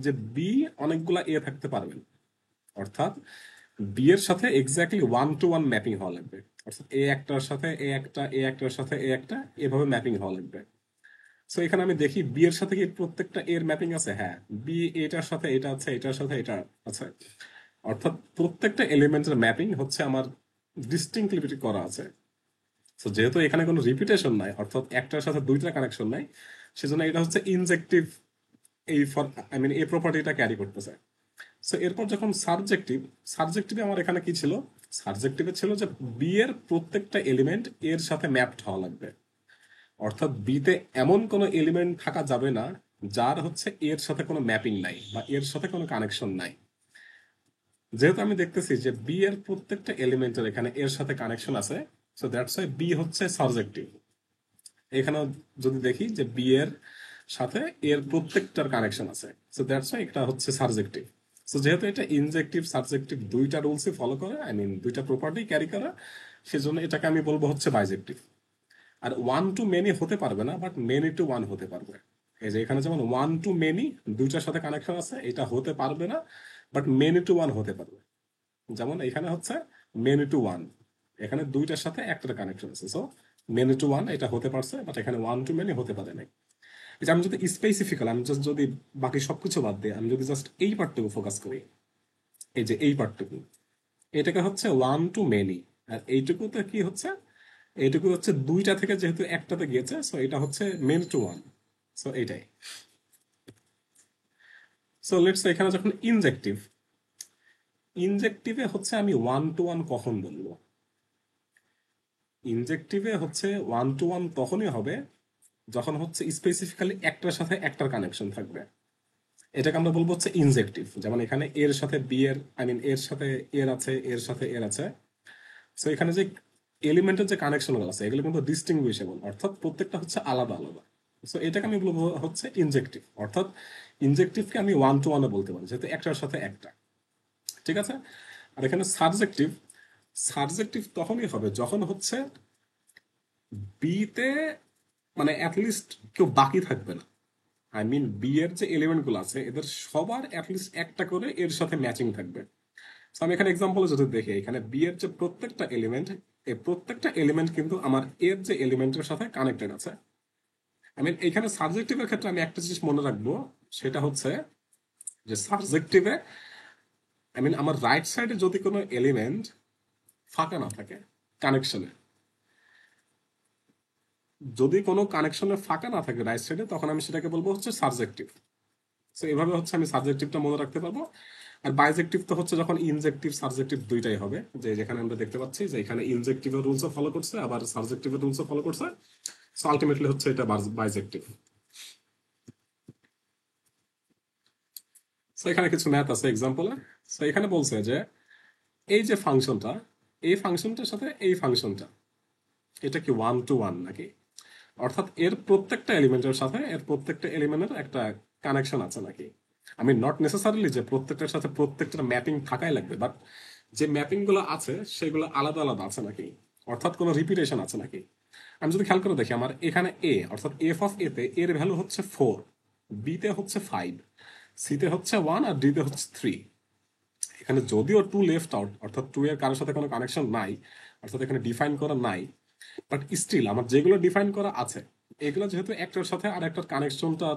S1: যে বি অনেকগুলা এ থাকতে পারবেন, অর্থাৎ বি এর সাথে exactly one to one mapping হওয়া লাগবে। অর্থাৎ এ একটার সাথে এ একটা, এ একটার সাথে এ একটা, এভাবে ম্যাপিং হওয়া লাগবে। সো এখানে আমি দেখি বি এর সাথে কি প্রত্যেকটা এর ম্যাপিং আছে, হ্যাঁ বি এটার সাথে এটা আছে, এটার সাথে এটা আছে। অর্থাৎ প্রত্যেকটা এলিমেন্টের ম্যাপিং হচ্ছে আমার ডিস্টিংক্টলি করা আছে। তো যেহেতু এখানে কোনো রিপিটেশন নাই, অর্থাৎ একটার সাথে দুইটা কানেকশন নাই, সেজন্য এটা হচ্ছে ইনজেক্টিভ, এই ফর এই প্রপার্টিটা ক্যারি করতেছে। সো এরপর যখন সাবজেক্টিভ, সাবজেক্টিভে আমার এখানে কি ছিল, সাবজেক্টিভে ছিল যে বি এর প্রত্যেকটা এলিমেন্ট এর সাথে ম্যাপড হওয়া লাগবে। অর্থাৎ বিতে এমন কোনো এলিমেন্ট থাকা যাবে না যার হচ্ছে এর সাথে কোনো ম্যাপিং নাই বা এর সাথে কোনো কানেকশন নাই। যেহেতু আমি দেখতেছি যে বি এর প্রত্যেকটা এলিমেন্টের এখানে এর সাথে কানেকশন আছে, সো দ্যাটস ওয়াই বি হচ্ছে সাবজেক্টিভ। এখানেও যদি দেখি যে বি এর সাথে এর প্রত্যেকটার কানেকশন আছে, সো দ্যাটস ওয়াই এটা হচ্ছে সাবজেক্টিভ। সো যেহেতু এটা ইনজেক্টিভ সাবজেক্টিভ দুইটা রুলসই ফলো করে, দুইটা প্রপার্টি ক্যারি করে, সেজন্য এটাকে আমি বলবো হচ্ছে বাইজেক্টিভ। আর ওয়ান টু মেনি হতে পারবে না, বাট মেনি টু ওয়ান হতে পারবে। এই যে এখানে যেমন ওয়ান টু মেনি দুইটার সাথে কানেকশন আছে, এটা হতে পারবে না, বাট মেনি টু ওয়ান হতে পারবে। যেমন এখানে হচ্ছে মেনি টু ওয়ান, এখানে দুইটার সাথে একটার কানেকশন আছে, সো মেনি টু ওয়ান এটা হতে পারছে, বাট এখানে ওয়ান টু মেনি হতে পারে নাই। এই যে আমি যদি স্পেসিফিক্যাল, আমি জাস্ট যদি বাকি সবকিছু বাদ দিই, আমি যদি জাস্ট এই পার্টটুকু ফোকাস করি, এই যে এই পার্টটুকু, এটাকে হচ্ছে ওয়ান টু মেনি। আর এইটুকুতে কি হচ্ছে, এইটুকু হচ্ছে দুইটা থেকে যেহেতু একটাতে গিয়েছে, সো এটা হচ্ছে মেনি টু ওয়ান। সো এইটাই। সো লেটস এখানে যখন ইনজেক্টিভ, ইনজেক্টিভে হচ্ছে আমি ওয়ান টু ওয়ান কখন বলবো? ইনজেক্টিভে হচ্ছে ওয়ান টু ওয়ান তখনই হবে যখন হচ্ছে স্পেসিফিক্যালি একটার সাথে একটার কানেকশন থাকবে। এটাকে আমরা বলবো হচ্ছে ইনজেক্টিভ। যেমন এখানে এর সাথে বি এর, আই মিন এর সাথে এর আছে, এর সাথে এর আছে। সো এখানে যে এলিমেন্টের যে কানেকশন গুলো আছে এগুলো কিন্তু ডিস্টিংগুইশেবল, অর্থাৎ প্রত্যেকটা হচ্ছে আলাদা আলাদা। সো এটাকে আমি বলবো হচ্ছে ইনজেক্টিভ, অর্থাৎ ইনজেক্টিভকে আমি ওয়ান টু ওয়ানে বলতে পারি যেহেতু একটার সাথে একটা। ঠিক আছে। আর এখানে সাবজেক্টিভ, সাবজেক্টিভ তখনই হবে যখন হচ্ছে বিতে মানে অ্যাটলিস্ট কেউ বাকি থাকবে না। আই মিন বি এর যে এলিমেন্ট গুলো আছে এদের সবার অ্যাটলিস্ট একটা করে এর সাথে ম্যাচিং থাকবে। So আমি এখানে এক্সাম্পল যদি দেখি, এখানে বি এর যে প্রত্যেকটা এলিমেন্ট, এই প্রত্যেকটা এলিমেন্ট কিন্তু আমার এর যে এলিমেন্টের সাথে কানেক্টেড আছে। আই মিন এখানে সাবজেক্টিভের ক্ষেত্রে আমি একটা জিনিস মনে রাখবো, সেটা হচ্ছে যে সাবজেক্টিভে আই মিন আমার রাইট সাইডে যদি কোনো এলিমেন্ট ফাঁকা না থাকে কানেকশনে, যদি কোনো কানেকশনে ফাঁকা না থাকে রাইট সাইডে, তখন আমি সেটাকে বলবো হচ্ছে সাবজেক্টিভ। তো এভাবে হচ্ছে আমি সাবজেক্টিভটা মনে রাখতে পারবো। আর বাইজেক্টিভ তো হচ্ছে যখন ইনজেক্টিভ সাবজেক্টিভ দুইটাই হবে, যে যেখানে আমরা দেখতে পাচ্ছি যে এখানে ইনজেক্টিভের রুলসও ফলো করছে আবার সাবজেক্টিভের রুলসও ফলো করছে। সো আলটিমেটলি হচ্ছে এটা বাইজেক্টিভ। সো এখানে কিছু ম্যাথ আছে এক্সাম্পলে। সো এখানে বলছে যে এই যে ফাংশনটা, এই ফাংশনটার সাথে এই ফাংশনটা, এটা কি ওয়ান টু ওয়ান নাকি? অর্থাৎ এর প্রত্যেকটা এলিমেন্টের সাথে এর প্রত্যেকটা এলিমেন্টের একটা কানেকশন আছে নাকি? আমি নট নেসেসারিলি যে প্রত্যেকটার সাথে প্রত্যেকটার ম্যাপিং থাকাই লাগবে, বাট যে ম্যাপিং গুলো আছে সেগুলো আলাদা আলাদা আছে নাকি, অর্থাৎ কোনো রিপিটেশন আছে নাকি। আমি যদি খেয়াল করে দেখি, আমার এখানে এ অর্থাৎ এফ অফ এ তে এর ভ্যালু হচ্ছে 4, বি তে হচ্ছে 5, সি তে হচ্ছে 1 আর ডি তে হচ্ছে 3। এখানে যদিও 2 লেফট আউট, অর্থাৎ 2 এর কারোর সাথে কোনো কানেকশন নাই, অর্থাৎ এখানে ডিফাইন করা নাই, বাট স্টিল আমার যেগুলো ডিফাইন করা আছে এগুলো যেহেতু একটার সাথে আর একটার কানেকশনটা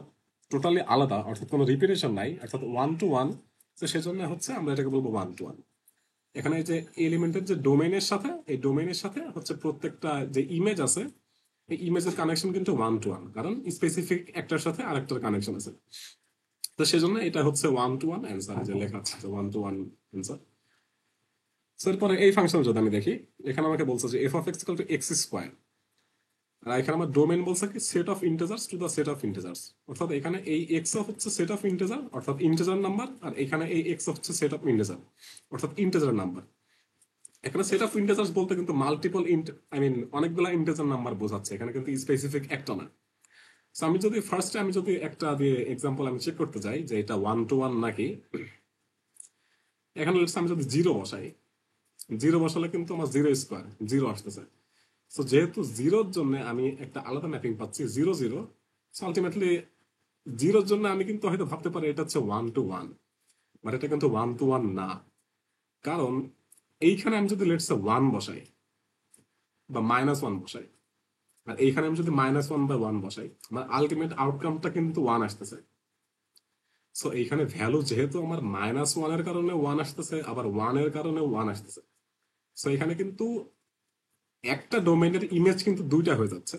S1: টোটালি আলাদা, অর্থাৎ কোনো রিপিটেশন নাই, অর্থাৎ ওয়ান টু ওয়ান, তো সেজন্য হচ্ছে আমরা এটাকে বলবো ওয়ান টু ওয়ান। এখানে যে এলিমেন্টের যে ডোমেইনের সাথে, এই ডোমেইনের সাথে হচ্ছে প্রত্যেকটা যে ইমেজ আছে এই ইমেজের কানেকশন কিন্তু ওয়ান টু ওয়ান, কারণ স্পেসিফিক একটার সাথে আরেকটার কানেকশন আছে। তো সেজন্য এটা হচ্ছে ওয়ান টু ওয়ান অ্যান্সার, যে লেখা আছে ওয়ান টু ওয়ান অ্যান্সার। এরপরে এই ফাংশন যদি আমি দেখি, এখানে আমাকে বলছে যে F of x equal to x square, আর এখানে আমার ডোমেন বলছে কি set of integers to the set of integers, অর্থাৎ এখানে এই এক্স হচ্ছে সেট অফ ইন্টিজার অর্থাৎ ইন্টিজার নাম্বার, আর এখানে এই এক্স হচ্ছে সেট অফ ইন্টিজার অর্থাৎ ইন্টিজার নাম্বার। এখানে সেট অফ ইন্টিজার্স বলতে কিন্তু মাল্টিপল আই মিন অনেকগুলা ইন্টিজার নাম্বার বোঝাচ্ছে, এখানে কিন্তু স্পেসিফিক একটা না। So আমি যদি ফার্স্টে আমি যদি একটা দিয়ে এক্সাম্পল আমি চেক করতে যাই যে এটা ওয়ান টু ওয়ান নাকি, এখানে আমি যদি জিরো বসাই, জিরো বসালে কিন্তু আমার জিরো স্কোয়ার জিরো আসতেছে। সো যেহেতু জিরোর জন্য আমি একটা আলাদা ম্যাপিং পাচ্ছি জিরো জিরো, আলটিমেটলি জিরোর জন্য আমি কিন্তু হয়তো ভাবতে পারি এটা হচ্ছে ওয়ান টু ওয়ান, বাট এটা কিন্তু ওয়ান টু ওয়ান না। কারণ এইখানে আমি যদি লেটস ওয়ান বসাই বা মাইনাস ওয়ান বসাই, আর এইখানে আমি যদি মাইনাস ওয়ান বা ওয়ান বসাই, আমার আলটিমেট আউটকামটা কিন্তু ওয়ান আসতেছে। সো এইখানে ভ্যালু যেহেতু আমার মাইনাস ওয়ানের কারণে ওয়ান আসতেছে আবার ওয়ানের কারণে ওয়ান আসতেছে, সো এখানে কিন্তু একটা ডোমেইনের ইমেজ কিন্তু দুইটা হয়ে যাচ্ছে,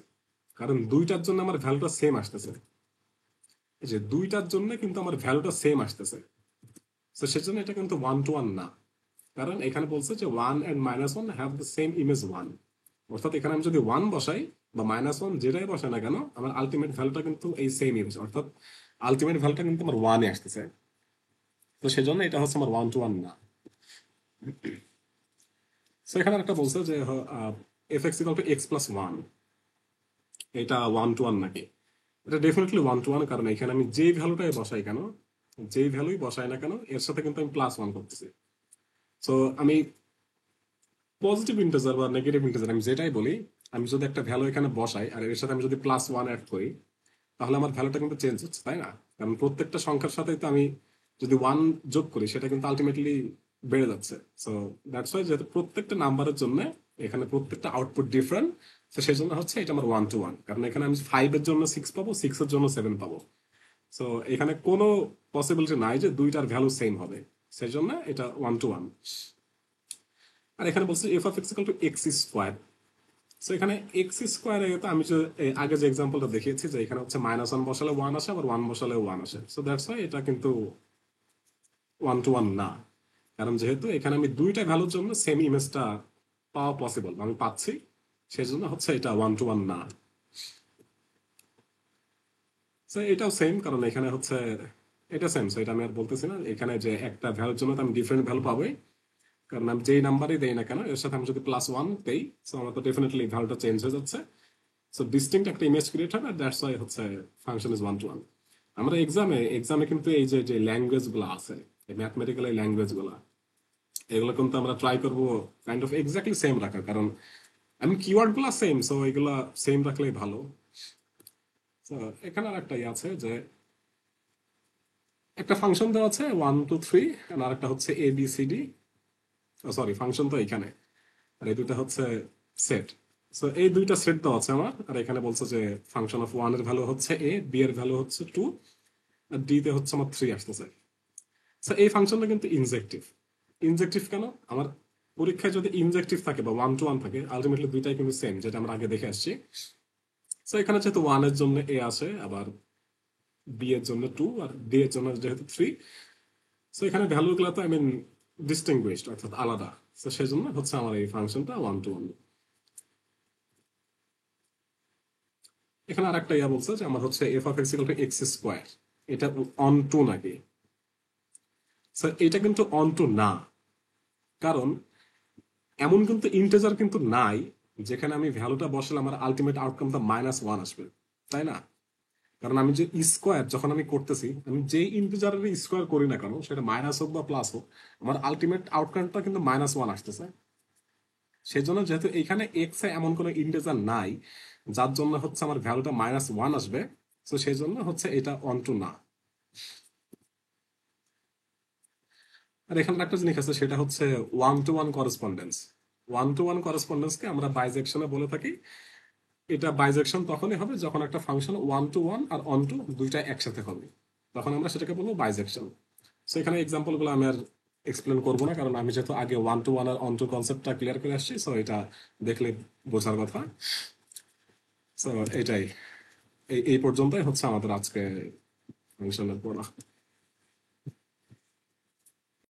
S1: কারণ দুইটার জন্য আমার ভ্যালুটা সেম আসতেছে। এই যে দুইটার জন্য কিন্তু আমার ভ্যালুটা সেম আসতেছে, তো সেজন্য এটা কিন্তু ওয়ান টু ওয়ান না। কারণ এখানে বলছে যে one and minus one have the same image one, অর্থাৎ এখানে আমি যদি ওয়ান বসাই বা মাইনাস ওয়ান যেটাই বসাই না কেন, আমার আলটিমেট ভ্যালুটা কিন্তু এই সেম ইমেজ, অর্থাৎ আলটিমেট ভ্যালুটা কিন্তু আমার ওয়ানে আসতেছে। তো সেজন্য এটা হচ্ছে আমার ওয়ান টু ওয়ান না। সো এখানে একটা বলছে যে F x equal to x plus one, এটা ওয়ান টু ওয়ান নাকি? এটা ডেফিনেটলি ওয়ান টু ওয়ান, কারণ এখানে আমি যেই ভ্যালুটাই বসাই কেন, যেই ভ্যালুই বসাই না কেন এর সাথে কিন্তু আমি প্লাস ওয়ান করতেছি। সো আমি পজিটিভ ইন্টিজার বা নেগেটিভ ইন্টিজার আমি যেটাই বলি, আমি যদি একটা ভ্যালু এখানে বসাই আর এর সাথে আমি যদি +1 অ্যাড করি, তাহলে আমার ভ্যালুটা কিন্তু চেঞ্জ হচ্ছে, তাই না? কারণ প্রত্যেকটা সংখ্যার সাথে তো আমি যদি 1 যোগ করি সেটা কিন্তু আলটিমেটলি বেড়ে যাচ্ছে। সো দ্যাটস ওয়াই, যেহেতু প্রত্যেকটা নাম্বারের জন্য এখানে প্রত্যেকটা আউটপুট ডিফারেন্ট, তো সেই জন্য হচ্ছে এটা আমার 1 to 1, কারণ এখানে আমি 5 এর জন্য 6 পাবো, 6 এর জন্য 7 পাবো। সো এখানে কোনো পসিবিলিটি নাই যে দুইটার ভ্যালু সেম হবে, সেই জন্য এটা 1 to 1। আর এখানে বলছে F of x equal to x square. So এখানে এক্স স্কোয়ারে তো আমি যে আগে যে এক্সাম্পলটা দেখিয়েছি যে এখানে হচ্ছে -1 বসালে 1 আসে, আবার 1 বসালে 1 আসে। সো দ্যাটস ওয়াই এটা কিন্তু 1 to 1 না, কারণ যেহেতু এখানে আমি দুইটা ভ্যালুর জন্য সেম ইমেজটা পাওয়া পসিবল, আমি পাচ্ছি, সেই জন্য হচ্ছে এটা 1 to 1 না। সো এটাও সেম, কারণ এখানে হচ্ছে এটা সেম। সো এটা আমি আর বলতেছি না, এখানে যে একটা ভ্যালুর জন্য তো আমি ডিফারেন্ট ভ্যালু পাবোই, কারণ আমি যেই নাম্বারই দেই না কেন এর সাথে আমি যদি +1 দেই, সো আমার তো ডেফিনেটলি ভ্যালুটা চেঞ্জ হয়ে যাচ্ছে। সো ডিস্টিংক্ট একটা ইমেজ ক্রিয়েট হবে, দ্যাটস ওয়াই হচ্ছে ফাংশন ইজ 1 to 1। আমরা এক্সামে কিন্তু এই যে যে ল্যাঙ্গুয়েজ গুলো আছে, এই ম্যাথমেটিক্যাল এই ল্যাঙ্গুয়েজ গুলা, এগুলো কিন্তু আমরা ট্রাই করবো কাইন্ড অফ এক্স্যাক্টলি সেম রাখার, কারণ আমি কিওয়ার্ড গুলা সেম, সো এগুলা সেম রাখলেই ভালো। তো এখানে আর একটা আছে যে একটা ফাংশন দেওয়া আছে 1 2 3, আর একটা হচ্ছে ABCD, সরি ফাংশন তো এখানে, আর এই দুইটা হচ্ছে সেট। সো এই দুইটা সেট দেওয়া আছে আমার, আর এখানে বলছে যে ফাংশন অফ 1 এর ভ্যালু হচ্ছে B এর ভ্যালু হচ্ছে 2, আর D তে হচ্ছে আমার 3 আসতেছে। সো এই ফাংশনটা কিন্তু ইনজেক্টিভ। ইনজেক্টিভ কেন? আমার পরীক্ষায় যদি ইনজেক্টিভ থাকে বা 1 to 1 থাকে, আলটিমেটলি দুইটাই কিন্তু সেম, যেটা আমরা আগে দেখে আসছি। সো এখানে যেহেতু 1 এর জন্য আসে, আবার B এর জন্য 2, আর D এর জন্য যেহেতু 3, সো এখানে ভ্যালু গুলো তো ডিস্টিংগুইশড, অর্থাৎ আলাদা। তো সেই জন্য হচ্ছে আমার এই ফাংশনটা 1 to 1। এখানে আর একটা বলছে যে আমার হচ্ছে F of x equal to x square, এটা অন টু নাকি? স্যার এটা কিন্তু অন টু না, কারণ এমন কিন্তু ইন্টেজার কিন্তু নাই যেখানে আমি ভ্যালুটা বসালে আমার আলটিমেট আউটকামটা -1 আসবে, তাই না? কারণ আমি যে স্কোয়ার যখন আমি করতেছি, আমি যেই ইন্টিজারের স্কোয়ার করি না কেন, সেটা মাইনাস হোক বা প্লাস হোক, আমার আলটিমেট আউটকামটা কিন্তু -1 আসতেছে। সেই জন্য যেহেতু এখানে এক্স এ এমন কোনো ইন্টিজার নাই যার জন্য হচ্ছে আমার ভ্যালুটা -1 আসবে, তো সেই জন্য হচ্ছে এটা অন টু না। আর এখানে একটা জিনিস আছে, সেটা হচ্ছে 1 to 1 করেসপন্ডেন্স। 1 to 1 করেসপন্ডেন্সকে আমরা বাইজেকশনে বলে থাকি। এটা বাইজেকশন তখনই হবে যখন একটা ফাংশন 1 to 1 আর অন টু দুইটা একসাথে হবে, তখন আমরা সেটাকে বলবো বাইজেকশন। সো এখানে এক্সাম্পল গুলো আমি আর এক্সপ্লেন করবো না, কারণ আমি যেহেতু আগে 1 to 1 আর অন টু কনসেপ্টটা ক্লিয়ার করে আসছি, সো এটা দেখলে বোঝার কথা। সো এটাই, এই পর্যন্তই হচ্ছে আমাদের আজকে ফাংশনের পড়া।